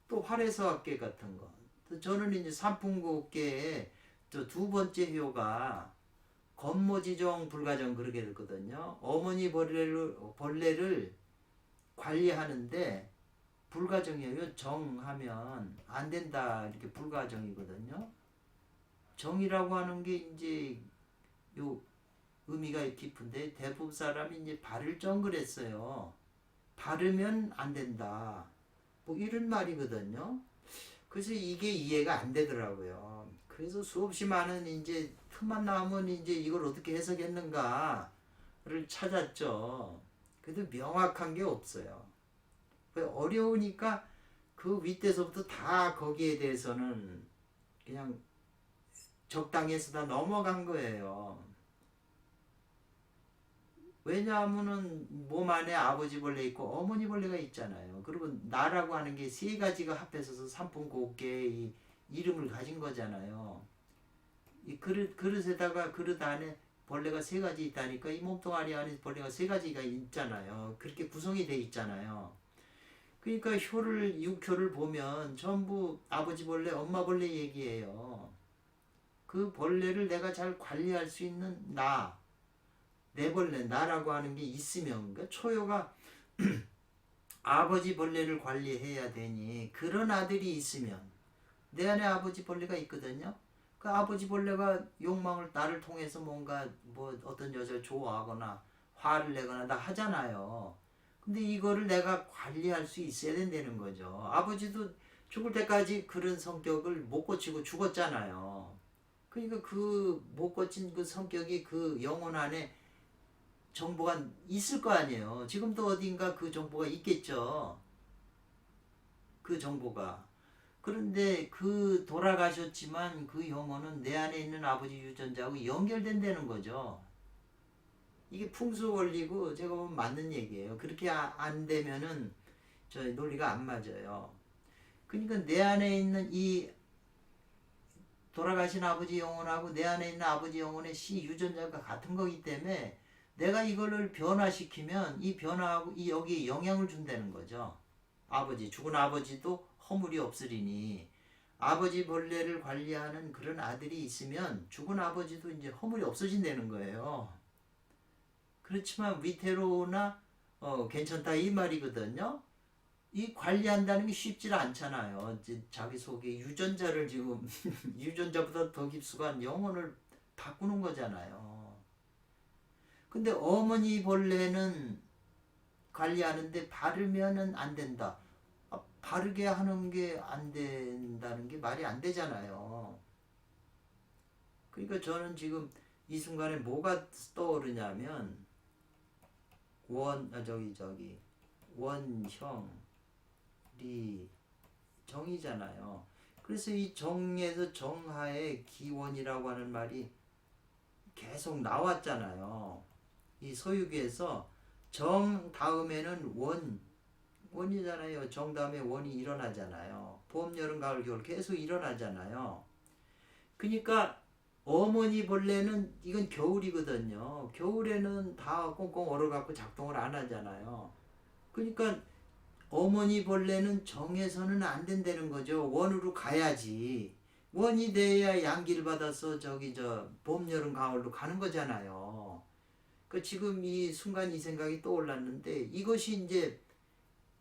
또 활해서학계 같은 거. 또 저는 이제 삼풍국계의 두 번째 효가 건모지정 불가정 그렇게 됐거든요. 어머니 벌레를 관리하는데 불가정이에요. 정하면 안 된다 이렇게 불가정이거든요. 정이라고 하는 게 이제 요 의미가 깊은데 대부분 사람이 이제 바를 정 그랬어요. 바르면 안 된다. 뭐 이런 말이거든요. 그래서 이게 이해가 안 되더라고요. 그래서 수없이 많은 이제 틈만 나오면 이제 이걸 어떻게 해석했는가를 찾았죠. 그래도 명확한 게 없어요. 어려우니까 그 윗대서부터 다 거기에 대해서는 그냥 적당히 해서 다 넘어간 거예요. 왜냐하면은 몸 안에 아버지 벌레 있고 어머니 벌레가 있잖아요. 그리고 나라고 하는 게 세 가지가 합해서 삼풍곡계의 이름을 가진 거잖아요. 이 그릇에다가 그릇 안에 벌레가 세 가지 있다니까 이 몸뚱아리 안에 벌레가 세 가지가 있잖아요. 그렇게 구성이 돼 있잖아요. 그러니까 육효를 보면 전부 아버지 벌레, 엄마 벌레 얘기예요. 그 벌레를 내가 잘 관리할 수 있는 내 벌레, 나라고 하는 게 있으면, 그러니까 초효가 아버지 벌레를 관리해야 되니 그런 아들이 있으면 내 안에 아버지 벌레가 있거든요. 그 아버지 벌레가 욕망을 나를 통해서 뭔가 뭐 어떤 여자를 좋아하거나 화를 내거나 다 하잖아요. 근데 이거를 내가 관리할 수 있어야 된다는 거죠. 아버지도 죽을 때까지 그런 성격을 못 고치고 죽었잖아요. 그러니까 그 못 고친 그 성격이 그 영혼 안에 정보가 있을 거 아니에요. 지금도 어딘가 그 정보가 있겠죠. 그 정보가. 그런데 그 돌아가셨지만 그 영혼은 내 안에 있는 아버지 유전자하고 연결된다는 거죠. 이게 풍수 원리고 제가 보면 맞는 얘기예요. 그렇게 안 되면은 저 논리가 안 맞아요. 그러니까 내 안에 있는 이 돌아가신 아버지 영혼하고 내 안에 있는 아버지 영혼의 시 유전자가 같은 거기 때문에 내가 이거를 변화시키면 이 변화하고 이 여기에 영향을 준다는 거죠. 죽은 아버지도 허물이 없으리니 아버지 벌레를 관리하는 그런 아들이 있으면 죽은 아버지도 이제 허물이 없어진다는 거예요. 그렇지만 위태로우나 괜찮다 이 말이거든요. 이 관리한다는 게 쉽지 않잖아요. 이제 자기 속에 유전자를 지금 유전자보다 더 깊숙한 영혼을 바꾸는 거잖아요. 근데 어머니 벌레는 관리하는데 바르면은 안 된다. 바르게 하는 게 안 된다는 게 말이 안 되잖아요. 그러니까 저는 지금 이 순간에 뭐가 떠오르냐면 원형 정이잖아요. 그래서 이 정에서 정하의 기원이라고 하는 말이 계속 나왔잖아요. 이 서유기에서 정 다음에는 원이잖아요. 정 다음에 원이 일어나잖아요. 봄, 여름, 가을, 겨울 계속 일어나잖아요. 그러니까 어머니 벌레는 이건 겨울이거든요. 겨울에는 다 꽁꽁 얼어갖고 작동을 안 하잖아요. 그러니까 어머니 벌레는 정해서는 안 된다는 거죠. 원으로 가야지. 원이 돼야 양기를 받아서 봄, 여름, 가을로 가는 거잖아요. 그 지금 이 순간 이 생각이 떠올랐는데 이것이 이제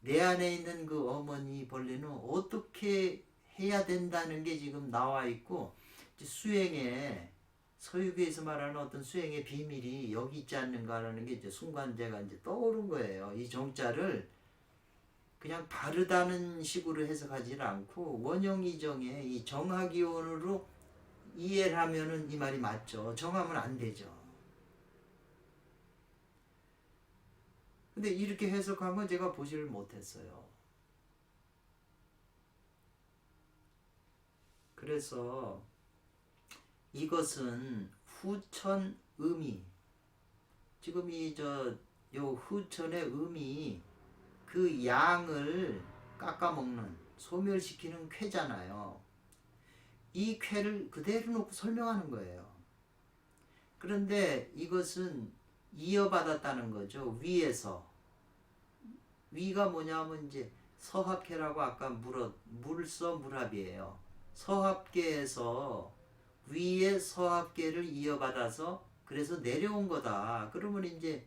내 안에 있는 그 어머니 벌레는 어떻게 해야 된다는 게 지금 나와 있고 수행에 서유기에서 말하는 어떤 수행의 비밀이 여기 있지 않는가라는 게 이제 순간 제가 이제 떠오른 거예요. 이 정자를 그냥 바르다는 식으로 해석하지 않고 원형이정에 이 정하기원으로 이해를 하면은 이 말이 맞죠. 정하면 안 되죠. 근데 이렇게 해석하면 제가 보지를 못했어요. 그래서 이것은 후천 음이 지금 요 후천의 음이 그 양을 깎아먹는 소멸시키는 쾌잖아요. 이 쾌를 그대로 놓고 설명하는 거예요. 그런데 이것은 이어받았다는 거죠. 위가 뭐냐면 이제 서합계라고 아까 물서물합이에요. 서합계에서 위의 서합계를 이어받아서 그래서 내려온 거다. 그러면 이제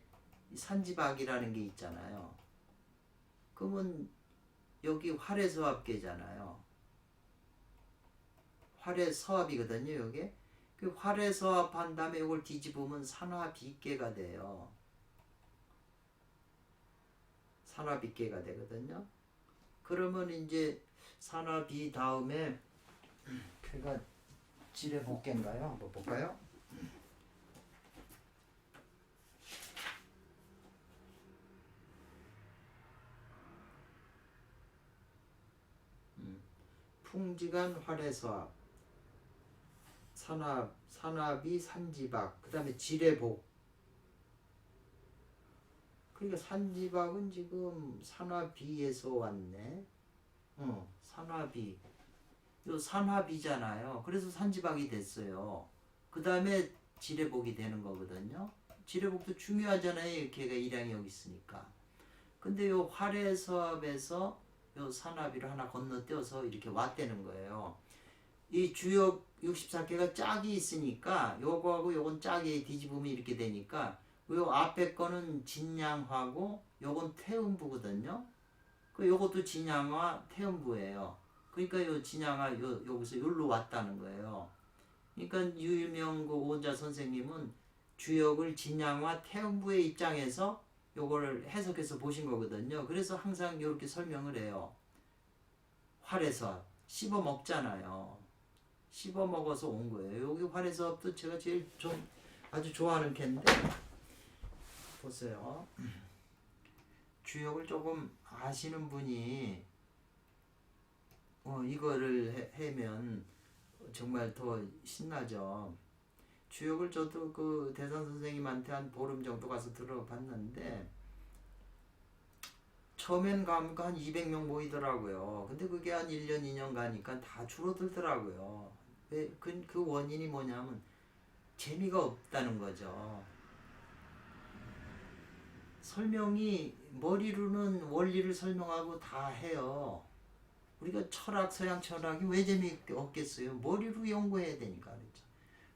산지박이라는 게 있잖아요. 그러면 여기 활해서합계잖아요. 활해서합이거든요. 이게 그 활해서합한 다음에 이걸 뒤집으면 산화비계가 돼요. 산화비계가 되거든요. 그러면 이제 산화비 다음에 걔가 지뢰복계인가요? 한번 볼까요? 풍지간 활해서합 산화비 산지박 그 다음에 지뢰복. 그러니까 산지박은 지금 산화비에서 왔네. 산화비. 요 산화비잖아요. 그래서 산지박이 됐어요. 그 다음에 지뢰복이 되는 거거든요. 지뢰복도 중요하잖아요. 걔가 일양이 여기 있으니까. 근데 요 활해서합에서 요 산화비를 하나 건너뛰어서 이렇게 왔다는 거예요. 이 주역 64개가 짝이 있으니까 요거하고 요건 짝이 뒤집으면 이렇게 되니까 요 앞에 거는 진양화고 요건 태음부거든요. 그 요것도 진양화 태음부예요. 그러니까 요 진양화 여기서 여기로 왔다는 거예요. 그러니까 유일명 그 오자 선생님은 주역을 진양화 태음부의 입장에서 요거를 해석해서 보신 거거든요. 그래서 항상 이렇게 설명을 해요. 활에서 씹어 먹잖아요. 씹어 먹어서 온 거예요. 여기 활에서도 제가 제일 좀 아주 좋아하는 캔데 보세요. 주역을 조금 아시는 분이 이거를 해면 정말 더 신나죠. 주역을 저도 그 대산 선생님한테 한 보름 정도 가서 들어봤는데 처음엔 가면 한 200명 모이더라고요. 근데 그게 한 1년, 2년 가니까 다 줄어들더라고요. 그 원인이 뭐냐면 재미가 없다는 거죠. 설명이 머리로는 원리를 설명하고 다 해요. 우리가 서양 철학이 왜 재미없겠어요? 머리로 연구해야 되니까 그렇죠.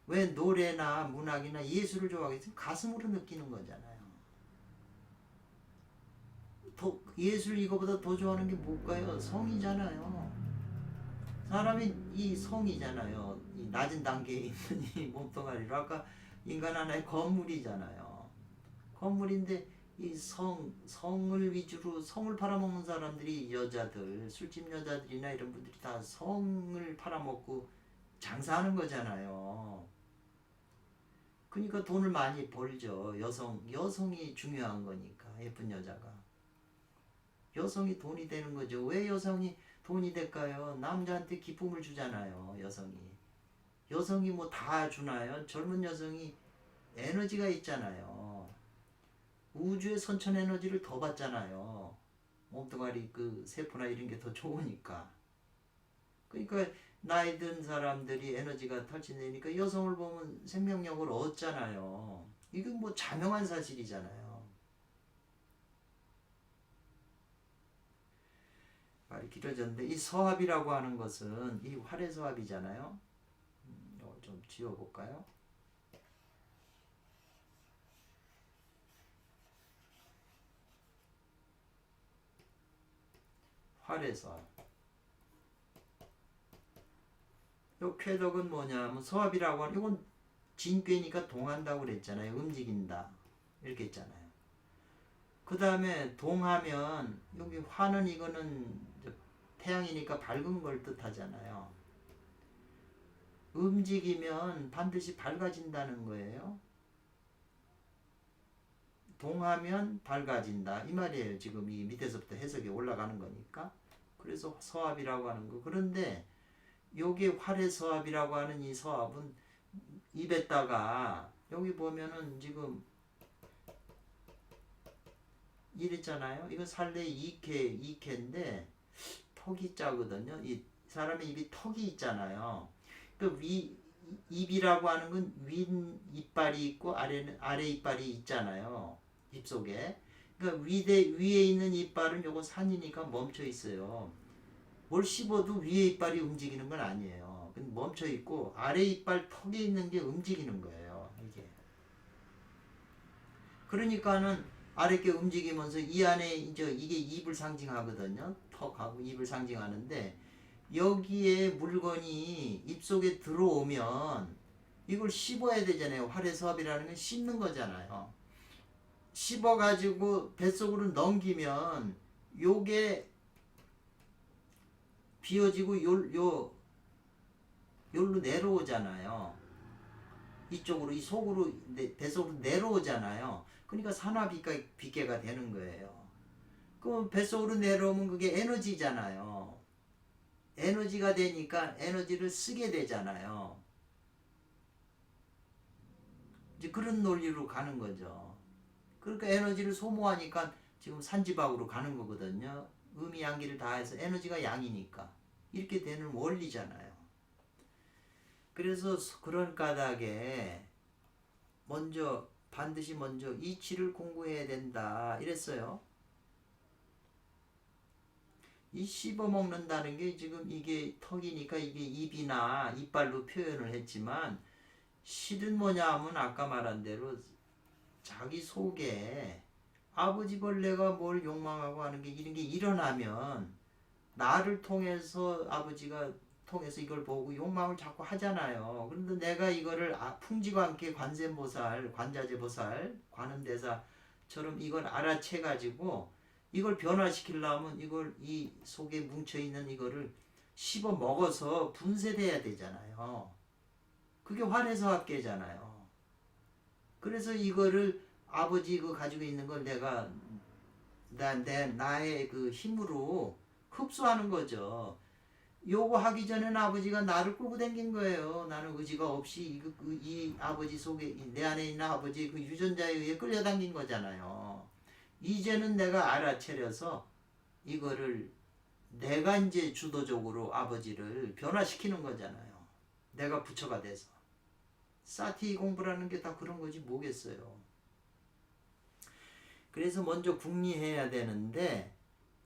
왜 노래나 문학이나 예술을 좋아하겠어요? 가슴으로 느끼는 거잖아요. 예술 이거보다 더 좋아하는 게 뭘까요? 성이잖아요. 사람이 이 성이잖아요. 이 낮은 단계에 있는 이 몸뚱아리로 아까 인간 하나의 건물이잖아요. 건물인데 이 성을 위주로 성을 팔아먹는 사람들이 여자들, 술집 여자들이나 이런 분들이 다 성을 팔아먹고 장사하는 거잖아요. 그러니까 돈을 많이 벌죠. 여성이 중요한 거니까 예쁜 여자가. 여성이 돈이 되는 거죠. 왜 여성이 돈이 될까요? 남자한테 기쁨을 주잖아요. 여성이 뭐 다 주나요? 젊은 여성이 에너지가 있잖아요. 우주의 선천 에너지를 더 받잖아요. 몸뚱아리 그 세포나 이런 게 더 좋으니까. 그러니까 나이 든 사람들이 에너지가 탈진되니까 여성을 보면 생명력을 얻잖아요. 이건 뭐 자명한 사실이잖아요. 말이 길어졌는데 이 서합이라고 하는 것은 이 활의 서합이잖아요. 이걸 좀 지워볼까요? 활의 서합. 요 쾌덕은 뭐냐면 서합이라고 하는 이건 진괴니까 동한다고 그랬잖아요. 움직인다 이렇게 있잖아요. 그 다음에 동하면 여기 화는 이거는 태양이니까 밝은 걸 뜻하잖아요. 움직이면 반드시 밝아진다는 거예요. 동하면 밝아진다 이 말이에요. 지금 이 밑에서부터 해석이 올라가는 거니까. 그래서 서합이라고 하는 거. 그런데 요게 활의 서합이라고 하는 이 서합은 입에다가 여기 보면은 지금 이랬잖아요. 이거 살레 2캐인데 턱이 짜거든요. 이 사람의 입이 턱이 있잖아요. 그 입이라고 하는 건 윗 이빨이 있고 아래 이빨이 있잖아요. 입 속에. 그러니까 위에 있는 이빨은 요거 산이니까 멈춰 있어요. 뭘 씹어도 위에 이빨이 움직이는 건 아니에요. 멈춰 있고 아래 이빨 턱에 있는 게 움직이는 거예요. 이게. 그러니까는 아래께 움직이면서 이 안에 이제 이게 입을 상징하거든요. 턱하고 입을 상징하는데 여기에 물건이 입속에 들어오면 이걸 씹어야 되잖아요. 활의 서합이라는 건 씹는 거잖아요. 씹어가지고 뱃속으로 넘기면 요게 비워지고 요로 내려오잖아요. 이쪽으로 이 속으로 뱃속으로 내려오잖아요. 그러니까 산화비계가 되는 거예요. 그럼 뱃속으로 내려오면 그게 에너지잖아요. 에너지가 되니까 에너지를 쓰게 되잖아요. 이제 그런 논리로 가는 거죠. 그러니까 에너지를 소모하니까 지금 산지박으로 가는 거거든요. 음이 양기를 다해서 에너지가 양이니까 이렇게 되는 원리잖아요. 그래서 그런 까닭에 반드시 먼저 이치를 공부해야 된다 이랬어요. 이 씹어먹는다는 게 지금 이게 턱이니까 이게 입이나 이빨로 표현을 했지만 실은 뭐냐 하면 아까 말한 대로 자기 속에 아버지 벌레가 뭘 욕망하고 하는 게 이런 게 일어나면 나를 통해서 아버지가 통해서 이걸 보고 욕망을 자꾸 하잖아요. 그런데 내가 이거를 풍지관계 관세음보살, 관자재보살, 관음대사처럼 이걸 알아채 가지고 이걸 변화시키려면 이걸 이 속에 뭉쳐있는 이거를 씹어 먹어서 분쇄돼야 되잖아요. 그게 활해서합계잖아요. 그래서 이거를 아버지 그 가지고 있는 걸 내가 나의 그 힘으로 흡수하는 거죠. 요거 하기 전에는 아버지가 나를 끌고 다닌 거예요. 나는 의지가 없이 이 아버지 속에 내 안에 있는 아버지 그 유전자에 의해 끌려당긴 거잖아요. 이제는 내가 알아차려서 이거를 내가 이제 주도적으로 아버지를 변화시키는 거잖아요. 내가 부처가 돼서. 사티 공부라는 게 다 그런 거지 뭐겠어요. 그래서 먼저 궁리해야 되는데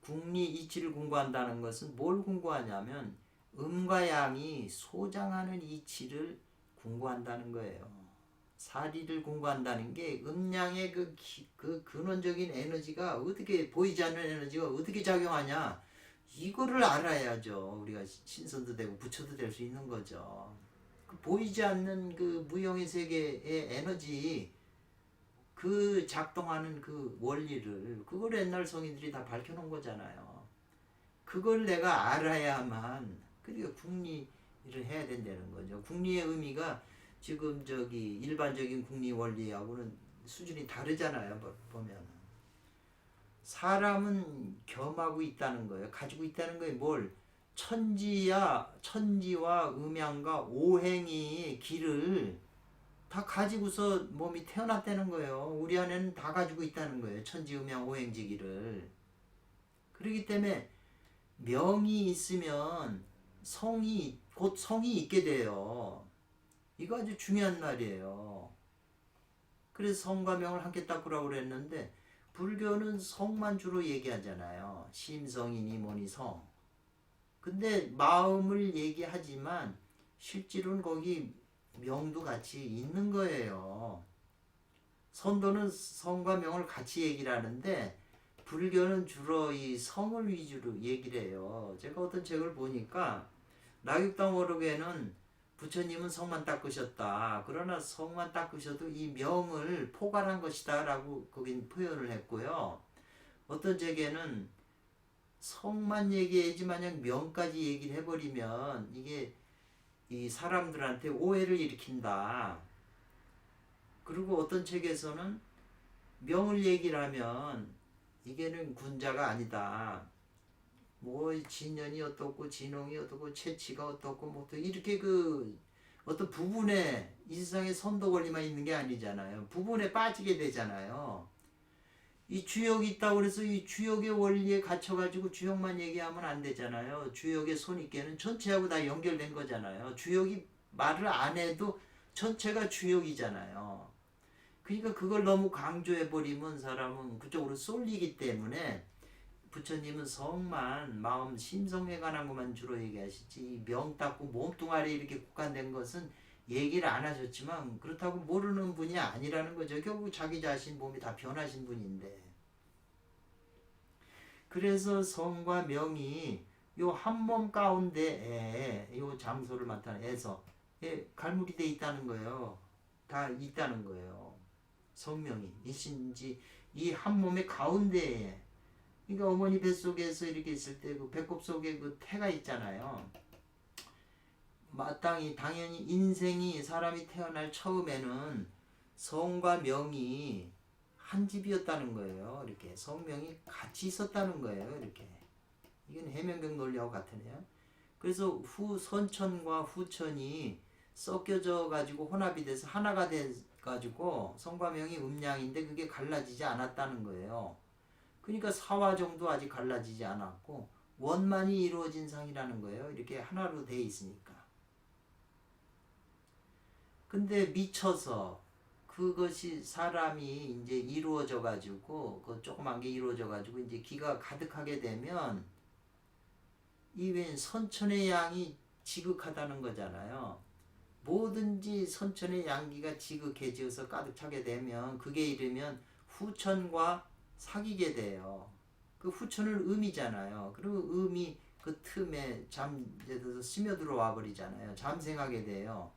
궁리 이치를 공부한다는 것은 뭘 공부하냐면 음과 양이 소장하는 이치를 공부한다는 거예요. 사리를 공부한다는 게 음양의 그 근원적인 에너지가 어떻게 보이지 않는 에너지가 어떻게 작용하냐 이거를 알아야죠. 우리가 신선도 되고 부처도 될 수 있는 거죠. 그 보이지 않는 그 무형의 세계의 에너지 그 작동하는 그 원리를 그걸 옛날 성인들이 다 밝혀놓은 거잖아요. 그걸 내가 알아야만 그러니까 궁리를 해야 된다는 거죠. 궁리의 의미가 지금 일반적인 궁리 원리하고는 수준이 다르잖아요. 보면 사람은 겸하고 있다는 거예요. 가지고 있다는 거예요. 뭘? 천지와 음양과 오행이 길을 다 가지고서 몸이 태어났다는 거예요. 우리 안에는 다 가지고 있다는 거예요. 천지, 음양, 오행지기를. 그렇기 때문에 명이 있으면 곧 성이 있게 돼요. 이거 아주 중요한 말이에요. 그래서 성과 명을 함께 닦으라고 그랬는데 불교는 성만 주로 얘기하잖아요. 심성이니 뭐니 성. 근데 마음을 얘기하지만 실제로는 거기 명도 같이 있는 거예요. 선도는 성과 명을 같이 얘기를 하는데 불교는 주로 이 성을 위주로 얘기를 해요. 제가 어떤 책을 보니까 나육당오록에는 부처님은 성만 닦으셨다. 그러나 성만 닦으셔도 이 명을 포괄한 것이다 라고 거긴 표현을 했고요. 어떤 책에는 성만 얘기해야지 만약 명까지 얘기를 해버리면 이게 이 사람들한테 오해를 일으킨다. 그리고 어떤 책에서는 명을 얘기를 하면 이게는 군자가 아니다. 뭐 진연이 어떻고 진홍이 어떻고 채치가 어떻고 뭐 또 이렇게 그 어떤 부분에 이 세상에 선도 권리만 있는 게 아니잖아요. 부분에 빠지게 되잖아요. 이 주역이 있다고 그래서 이 주역의 원리에 갇혀가지고 주역만 얘기하면 안 되잖아요. 주역의 손익계는 전체하고 다 연결된 거잖아요. 주역이 말을 안 해도 전체가 주역이잖아요. 그러니까 그걸 너무 강조해버리면 사람은 그쪽으로 쏠리기 때문에 부처님은 성만 마음 심성에 관한 것만 주로 얘기하시지 명 닦고 몸뚱아리 이렇게 국한된 것은 얘기를 안 하셨지만 그렇다고 모르는 분이 아니라는 거죠. 결국 자기 자신 몸이 다 변하신 분인데 그래서 성과 명이 요 한 몸 가운데에 요 장소를 나타내서 갈무리 돼 있다는 거예요. 다 있다는 거예요. 성명이 이신지 이 한 몸의 가운데에 그러니까 어머니 뱃속에서 이렇게 있을 때 그 배꼽 속에 그 태가 있잖아요. 마땅히 당연히 인생이 사람이 태어날 처음에는 성과 명이 한 집이었다는 거예요. 이렇게 성명이 같이 있었다는 거예요. 이렇게 이건 해명경 논리하고 같으네요. 그래서 후 선천과 후천이 섞여져 가지고 혼합이 돼서 하나가 돼 가지고 성과 명이 음양인데 그게 갈라지지 않았다는 거예요. 그러니까 사화정도 아직 갈라지지 않았고 원만이 이루어진 상이라는 거예요. 이렇게 하나로 돼 있으니까. 근데 미쳐서 그것이 사람이 이제 이루어져 가지고 그 조그만 게 이루어져 가지고 이제 기가 가득하게 되면 이 웬 선천의 양이 지극하다는 거잖아요. 뭐든지 선천의 양기가 지극해져서 가득 차게 되면 그게 이르면 후천과 사귀게 돼요. 그 후천은 음이잖아요. 그리고 음이 그 틈에 잠재돼서 스며들어와 버리잖아요. 잠생하게 돼요.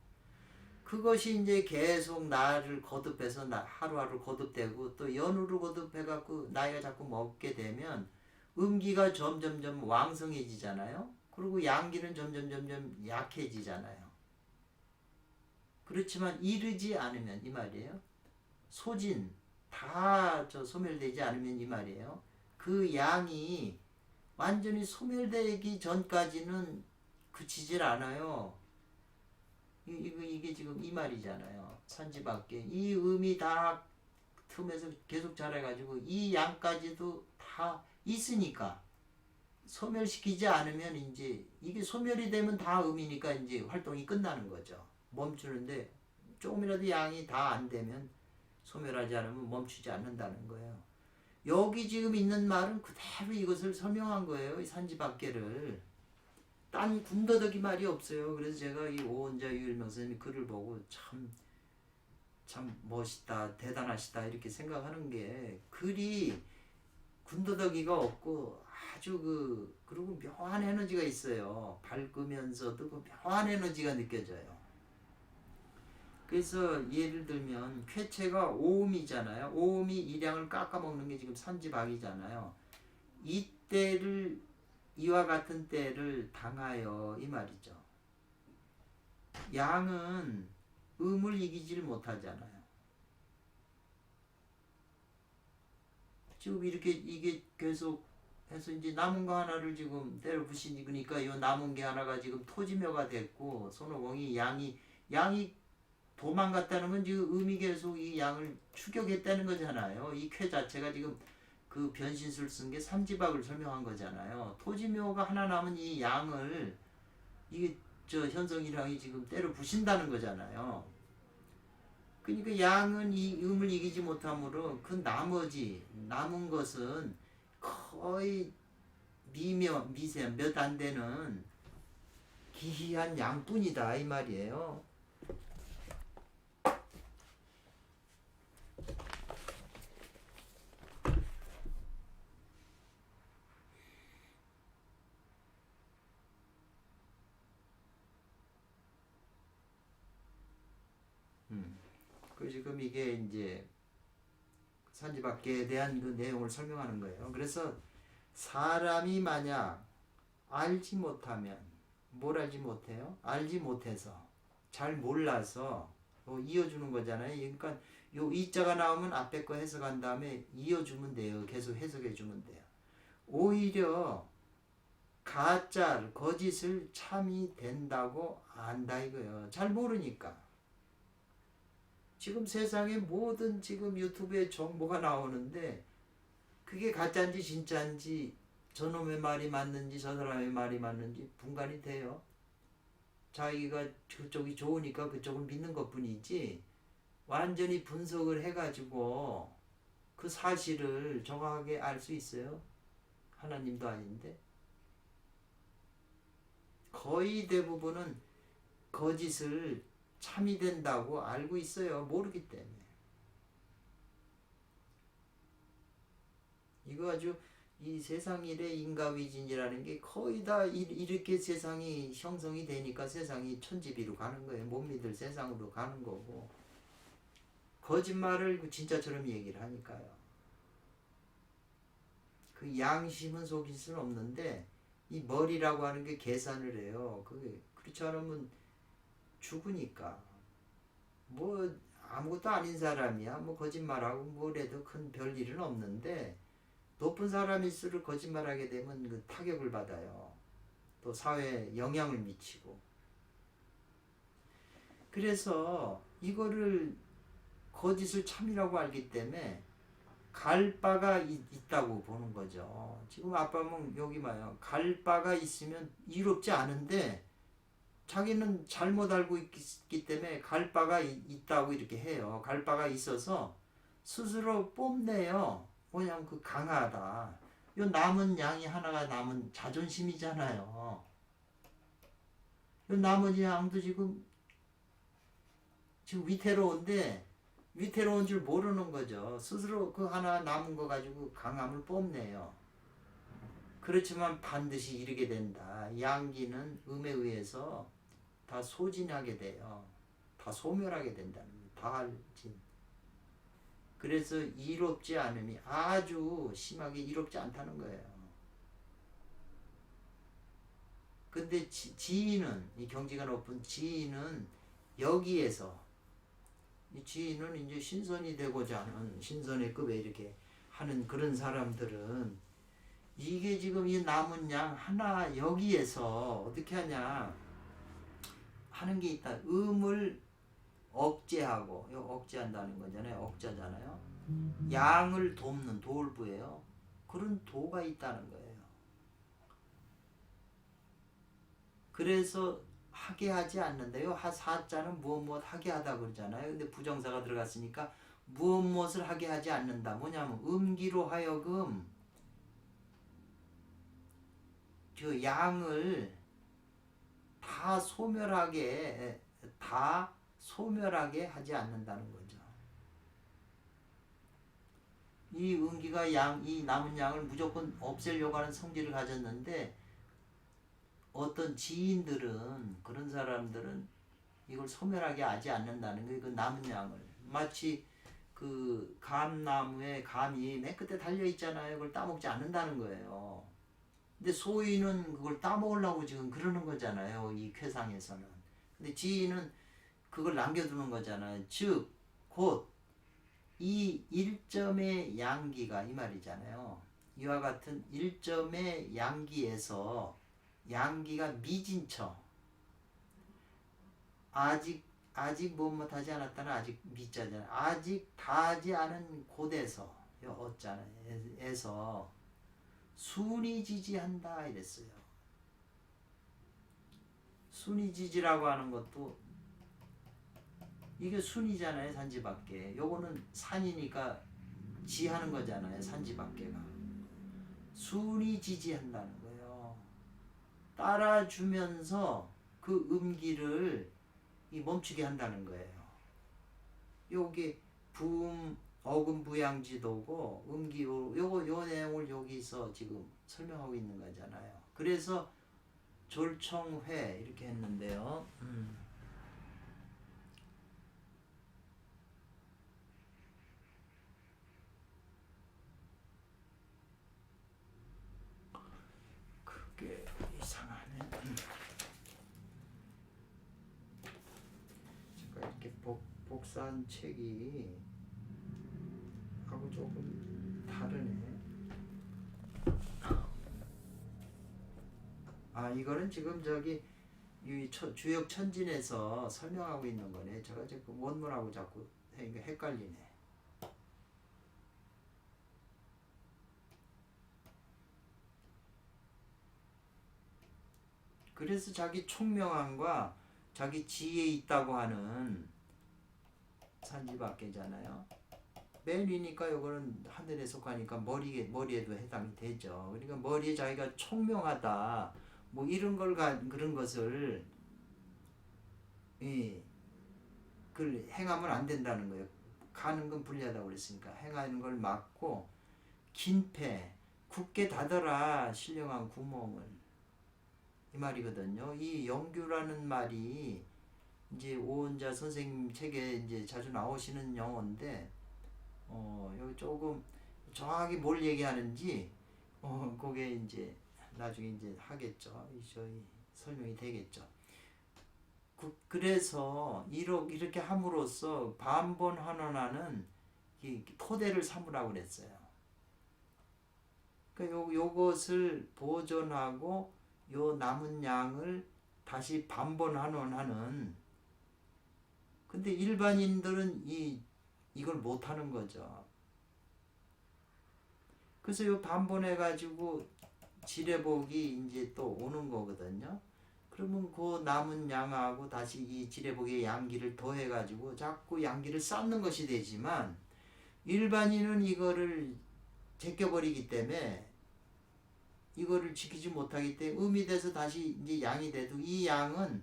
그것이 이제 계속 나를 거듭해서 하루하루 거듭되고 또 연으로 거듭해갖고 나이가 자꾸 먹게 되면 음기가 점점점 왕성해지잖아요. 그리고 양기는 점점 약해지잖아요. 그렇지만 이르지 않으면 이 말이에요. 소진 다 소멸되지 않으면 이 말이에요. 그 양이 완전히 소멸되기 전까지는 그치질 않아요. 이게 지금 이 말이잖아요. 산지밖에 이 음이 다 틈에서 계속 자라가지고 이 양까지도 다 있으니까 소멸시키지 않으면 이제 이게 소멸이 되면 다 음이니까 이제 활동이 끝나는 거죠. 멈추는데 조금이라도 양이 다 안 되면 소멸하지 않으면 멈추지 않는다는 거예요. 여기 지금 있는 말은 그대로 이것을 설명한 거예요. 이 산지밖에를. 딴 군더더기 말이 없어요. 그래서 제가 이 오원자 유일명 선생님 글을 보고 참 멋있다, 대단하시다 이렇게 생각하는 게 글이 군더더기가 없고 아주 그리고 묘한 에너지가 있어요. 밝으면서도 그 묘한 에너지가 느껴져요. 그래서 예를 들면 쾌체가 오음이잖아요. 오음이 이량을 깎아먹는 게 지금 산지박이잖아요. 이때를 이와 같은 때를 당하여 이 말이죠. 양은 음을 이기질 못하잖아요. 지금 이렇게 이게 계속 해서 이제 남은 거 하나를 지금 때려 부시니까 이 남은 게 하나가 지금 토지묘가 됐고 손오공이 양이 도망갔다는 건 지금 음이 계속 이 양을 추격했다는 거잖아요. 이 쾌 자체가 지금 그 변신술 쓴 게 삼지박을 설명한 거잖아요. 토지묘가 하나 남은 이 양을 이게 저 현성이랑이 지금 때려 부신다는 거잖아요. 그러니까 양은 이 음을 이기지 못하므로 그 나머지 남은 것은 거의 미세 몇 안 되는 기이한 양뿐이다 이 말이에요. 그 지금 이게 이제 산지밖에 대한 그 내용을 설명하는 거예요. 그래서 사람이 만약 알지 못하면 뭘 알지 못해요? 알지 못해서 잘 몰라서 이어주는 거잖아요. 그러니까 요 이자가 나오면 앞에 거 해석한 다음에 이어주면 돼요. 계속 해석해 주면 돼요. 오히려 가짜 거짓을 참이 된다고 안다 이거예요. 잘 모르니까. 지금 세상에 모든 지금 유튜브에 정보가 나오는데 그게 가짜인지 진짜인지 저놈의 말이 맞는지 저 사람의 말이 맞는지 분간이 돼요. 자기가 그쪽이 좋으니까 그쪽을 믿는 것뿐이지 완전히 분석을 해가지고 그 사실을 정확하게 알 수 있어요? 하나님도 아닌데. 거의 대부분은 거짓을 참이 된다고 알고 있어요. 모르기 때문에. 이거 아주 이 세상 일의 인과위진이라는 게 거의 다 이렇게 세상이 형성이 되니까 세상이 천지비로 가는 거예요. 못 믿을 세상으로 가는 거고. 거짓말을 진짜처럼 얘기를 하니까요. 그 양심은 속일 수는 없는데 이 머리라고 하는 게 계산을 해요. 그렇지 않으면 죽으니까. 뭐 아무것도 아닌 사람이야. 뭐 거짓말하고 뭐래도 큰 별일은 없는데 높은 사람일수록 거짓말하게 되면 그 타격을 받아요. 또 사회에 영향을 미치고. 그래서 이거를 거짓을 참이라고 알기 때문에 갈 바가 있다고 보는 거죠. 지금 아빠는 여기 봐요. 갈 바가 있으면 이롭지 않은데 자기는 잘못 알고 있기 때문에 갈 바가 있다고 이렇게 해요. 갈 바가 있어서 스스로 뽐내요. 뭐냐면 그 강하다. 요 남은 양이 하나가 남은 자존심이잖아요. 요 나머지 양도 지금 위태로운데 위태로운 줄 모르는 거죠. 스스로 그 하나 남은 거 가지고 강함을 뽐내요. 그렇지만 반드시 이르게 된다. 양기는 음에 의해서 다 소진하게 돼요. 다 소멸하게 된다는 거예요. 다진. 그래서 이롭지 않음이 아주 심하게 이롭지 않다는 거예요. 근데 지인은 이 경지가 높은 지인은 여기에서 이 지인은 이제 신선이 되고자 하는 신선의 급에 이렇게 하는 그런 사람들은 이게 지금 이 남은 양 하나 여기에서 어떻게 하냐 하는 게 있다. 음을 억제하고 억제한다는 거잖아요. 억제잖아요. 양을 돕는 도울부예요. 그런 도가 있다는 거예요. 그래서 하게 하지 않는데요. 사자는 무엇 하게 하다 그러잖아요. 근데 부정사가 들어갔으니까 무엇을 하게 하지 않는다. 뭐냐면 음기로 하여금 그 양을 다 소멸하게 하지 않는다는 거죠. 이 음기가 이 남은 양을 무조건 없애려고 하는 성질을 가졌는데 어떤 지인들은 그런 사람들은 이걸 소멸하게 하지 않는다는 거예요. 그 남은 양을 마치 그 감나무에 감이 맨 끝에 달려 있잖아요. 그걸 따먹지 않는다는 거예요. 근데 소인은 그걸 따먹으려고 지금 그러는 거잖아요. 이 쾌상에서는. 근데 지인은 그걸 남겨두는 거잖아요. 즉, 곧 이 1점의 양기가 이 말이잖아요. 이와 같은 1점의 양기에서 양기가 미진처 아직 못하지 않았다는 아직 미자잖아요. 아직 다하지 않은 곳에서 어잖아요. 에서 순이 지지한다 이랬어요. 순이 지지라고 하는 것도 이게 순이잖아요. 산지밖에. 요거는 산이니까 지하는 거잖아요. 산지밖에가. 순이 지지한다는 거예요. 따라주면서 그 음기를 멈추게 한다는 거예요. 요게 어금부양지도고 음기 요 내용을 여기서 지금 설명하고 있는 거잖아요. 그래서 졸청회 이렇게 했는데요. 그게 이상하네. 제가 이렇게 복사한 책이 하고 조금 다르네. 이거는 지금 저기 주역 천진에서 설명하고 있는 거네. 제가 지금 원문하고 자꾸 헷갈리네. 그래서 자기 총명함과 자기 지혜 있다고 하는 산지밖에잖아요. 맨 위니까 요거는 하늘에 속하니까 머리에도 해당이 되죠. 그러니까 머리에 자기가 총명하다 뭐 이런 그런 것을 그걸 행하면 안 된다는 거예요. 가는 건 불리하다고 그랬으니까 행하는 걸 막고 긴패 굳게 닫아라 신령한 구멍을 이 말이거든요. 이 영규라는 말이 이제 오은자 선생님 책에 이제 자주 나오시는 용어인데 여기 조금 정확하게 뭘 얘기하는지 그게 이제 나중에 이제 하겠죠. 저희 설명이 되겠죠. 그래서 이렇게 함으로써 반본환원하는 토대를 삼으라고 그랬어요. 그러니까 요것을 보존하고 요 남은 양을 다시 반본환원하는. 근데 일반인들은 이걸 못하는 거죠. 그래서 요 반본해가지고 지뢰복이 이제 또 오는 거거든요. 그러면 그 남은 양하고 다시 이 지뢰복의 양기를 더해가지고 자꾸 양기를 쌓는 것이 되지만 일반인은 이거를 제껴버리기 때문에 이거를 지키지 못하기 때문에 음이 돼서 다시 이제 양이 돼도 이 양은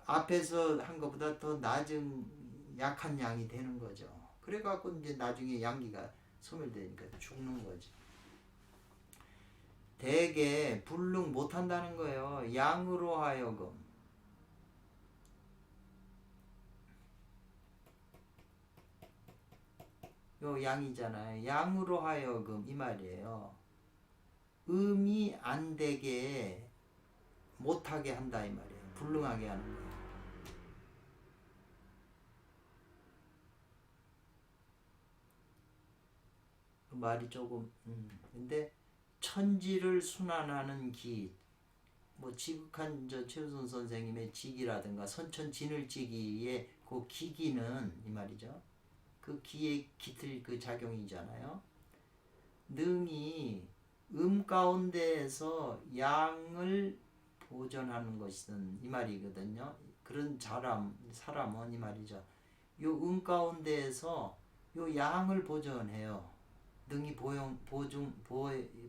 앞에서 한 것보다 더 낮은 약한 양이 되는 거죠. 그래갖고 이제 나중에 양기가 소멸되니까 죽는 거지. 대개 불능 못한다는 거예요. 양으로 하여금. 요 양이잖아요. 양으로 하여금 이 말이에요. 음이 안 되게 못하게 한다 이 말이에요. 불능하게 하는 거예요. 그 말이 조금 근데 천지를 순환하는 기, 뭐 지극한 최우선 선생님의 직이라든가 선천진을지기의 그 기기는 이 말이죠. 그 기의 깃을 그 작용이잖아요. 능이 가운데에서 양을 보존하는 것은 이 말이거든요. 그런 사람은 이 말이죠. 요 가운데에서 요 양을 보존해요. 능이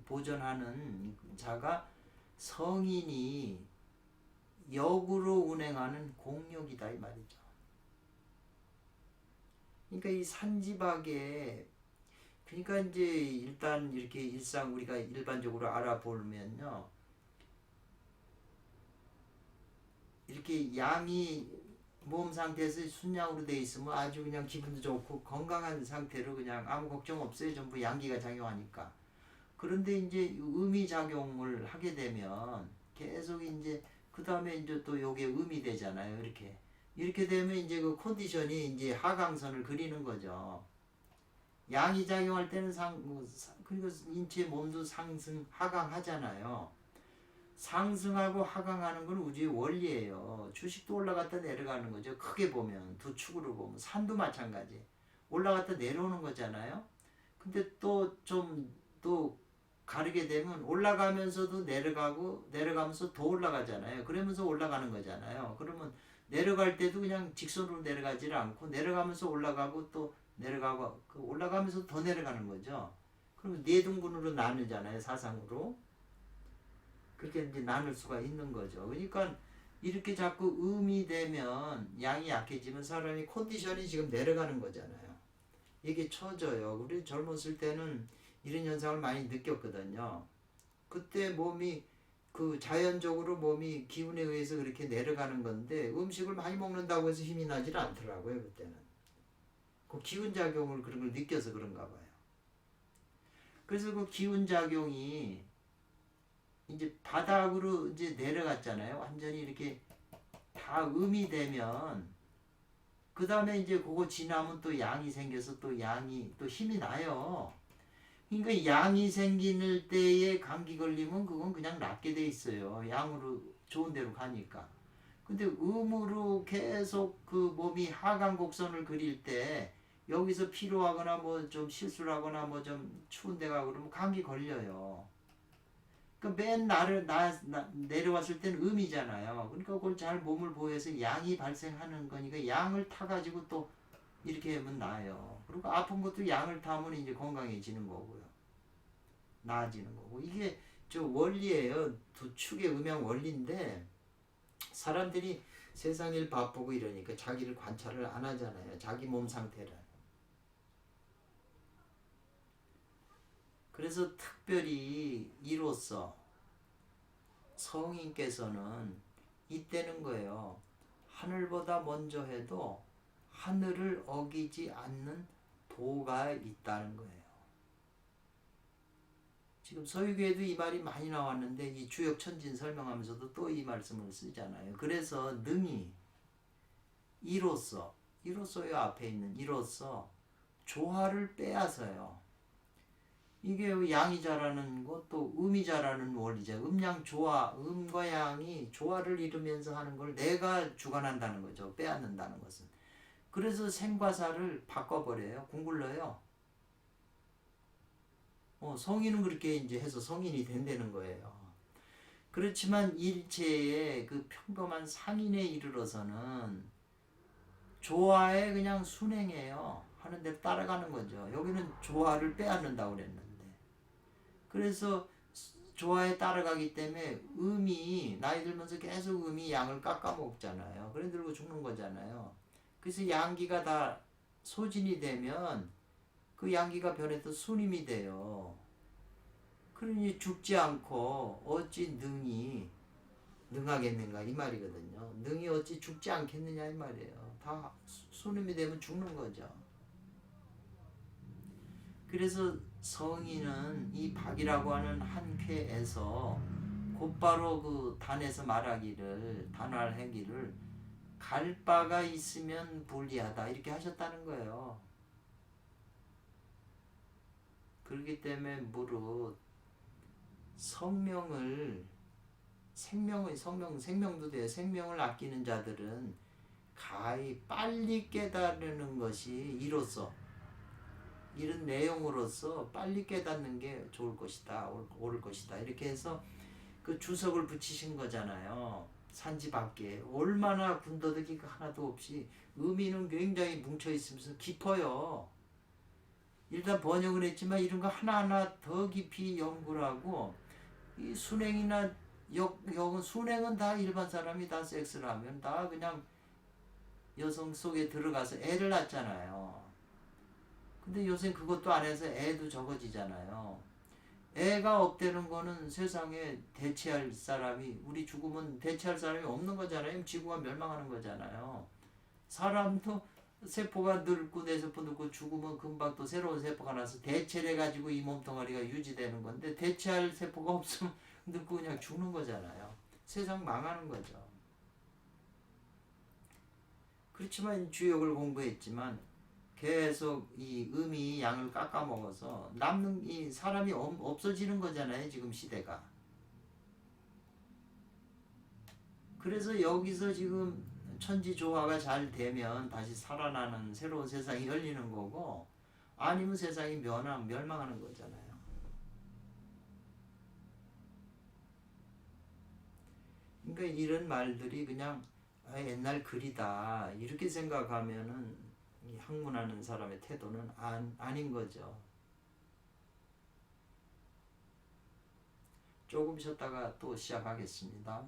보존하는 자가 성인이 역으로 운행하는 공력이다 이 말이죠. 그러니까 이 산지박에 그러니까 이제 일단 이렇게 일상 우리가 일반적으로 알아보면요. 이렇게 양이 몸 상태에서 순양으로 돼 있으면 아주 그냥 기분도 좋고 건강한 상태로 그냥 아무 걱정 없어요. 전부 양기가 작용하니까. 그런데 이제 음이 작용을 하게 되면 계속 이제 그 다음에 이제 또 요게 음이 되잖아요. 이렇게 되면 이제 그 컨디션이 이제 하강선을 그리는 거죠. 양이 작용할 때는 그리고 인체 몸도 상승 하강하잖아요. 상승하고 하강하는 건 우주의 원리예요. 주식도 올라갔다 내려가는 거죠. 크게 보면 두 축으로 보면 산도 마찬가지. 올라갔다 내려오는 거잖아요. 근데 또 가르게 되면 올라가면서도 내려가고 내려가면서 더 올라가잖아요. 그러면서 올라가는 거잖아요. 그러면 내려갈 때도 그냥 직선으로 내려가지를 않고 내려가면서 올라가고 또 내려가고 올라가면서 더 내려가는 거죠. 그러면 네 등분으로 나누잖아요. 사상으로. 그렇게 이제 나눌 수가 있는 거죠. 그러니까 이렇게 자꾸 음이 되면 양이 약해지면 사람이 컨디션이 지금 내려가는 거잖아요. 이게 처져요. 우리 젊었을 때는 이런 현상을 많이 느꼈거든요. 그때 몸이 자연적으로 몸이 기운에 의해서 그렇게 내려가는 건데 음식을 많이 먹는다고 해서 힘이 나질 않더라고요. 그때는. 그 기운 작용을 그런 걸 느껴서 그런가 봐요. 그래서 그 기운 작용이 이제 바닥으로 이제 내려갔잖아요. 완전히 이렇게 다 음이 되면 그 다음에 이제 그거 지나면 또 양이 생겨서 또 양이 또 힘이 나요. 그러니까 양이 생길 때에 감기 걸리면 그건 그냥 낫게 돼 있어요. 양으로 좋은 데로 가니까. 근데 음으로 계속 그 몸이 하강 곡선을 그릴 때 여기서 피로하거나 뭐 좀 실수를 하거나 뭐 좀 추운 데 가고 그러면 감기 걸려요. 그러니까 맨 내려왔을 때는 음이잖아요. 그러니까 그걸 잘 몸을 보여서 양이 발생하는 거니까 양을 타가지고 또 이렇게 하면 나아요. 그리고 아픈 것도 양을 타면 이제 건강해지는 거고요. 나아지는 거고. 이게 저 원리예요. 두 축의 음양 원리인데 사람들이 세상 일 바쁘고 이러니까 자기를 관찰을 안 하잖아요. 자기 몸 상태를. 그래서 특별히 이로써 성인께서는 이때는 거예요. 하늘보다 먼저 해도 하늘을 어기지 않는 도가 있다는 거예요. 지금 서유교에도 이 말이 많이 나왔는데 이 주역천진 설명하면서도 또 이 말씀을 쓰잖아요. 그래서 능히 이로써요 앞에 있는 이로써 조화를 빼앗아요. 이게 양이 자라는 것도 음이 자라는 원리죠. 음양 조화, 음과 양이 조화를 이루면서 하는 걸 내가 주관한다는 거죠. 빼앗는다는 것은. 그래서 생과 사를 바꿔버려요. 궁굴러요. 성인은 그렇게 이제 해서 성인이 된다는 거예요. 그렇지만 일체의 그 평범한 상인에 이르러서는 조화에 그냥 순행해요. 하는 대로 따라가는 거죠. 여기는 조화를 빼앗는다고 그랬는데. 그래서 조화에 따라가기 때문에 음이 나이 들면서 계속 음이 양을 깎아먹잖아요. 그래 들고 죽는 거잖아요. 그래서 양기가 다 소진이 되면 그 양기가 변해서 순임이 돼요. 그러니 죽지 않고 어찌 능하겠는가 이 말이거든요. 능이 어찌 죽지 않겠느냐 이 말이에요. 다 순임이 되면 죽는 거죠. 그래서 성인은 이 박이라고 하는 한 쾌에서 곧바로 그 단에서 말하기를 단활하기를 갈 바가 있으면 불리하다 이렇게 하셨다는 거예요. 그렇기 때문에 무릇 생명도 돼요. 생명을 아끼는 자들은 가히 빨리 깨달는 것이 이로써 이런 내용으로서 빨리 깨닫는 게 좋을 것이다, 옳을 것이다. 이렇게 해서 그 주석을 붙이신 거잖아요. 산지 밖에 얼마나 군더더기가 하나도 없이 의미는 굉장히 뭉쳐 있으면서 깊어요. 일단 번역을 했지만 이런 거 하나하나 더 깊이 연구를 하고 이 순행이나 역은 순행은 다 일반 사람이 다 섹스를 하면 다 그냥 여성 속에 들어가서 애를 낳잖아요. 근데 요새 그것도 안 해서 애도 적어지잖아요. 애가 없다는 거는 세상에 대체할 사람이 우리 죽으면 대체할 사람이 없는 거잖아요. 지구가 멸망하는 거잖아요. 사람도 세포가 늙고 내 세포 늙고 죽으면 금방 또 새로운 세포가 나서 대체를 해가지고 이 몸뚱아리가 유지되는 건데 대체할 세포가 없으면 늙고 그냥 죽는 거잖아요. 세상 망하는 거죠. 그렇지만 주역을 공부했지만 계속 이 음이 양을 깎아 먹어서 남는 이 사람이 없어지는 거잖아요. 지금 시대가. 그래서 여기서 지금 천지 조화가 잘 되면 다시 살아나는 새로운 세상이 열리는 거고, 아니면 세상이 멸망하는 거잖아요. 그러니까 이런 말들이 그냥 옛날 글이다 이렇게 생각하면은 이 학문하는 사람의 태도는 아닌 거죠. 조금 쉬었다가 또 시작하겠습니다.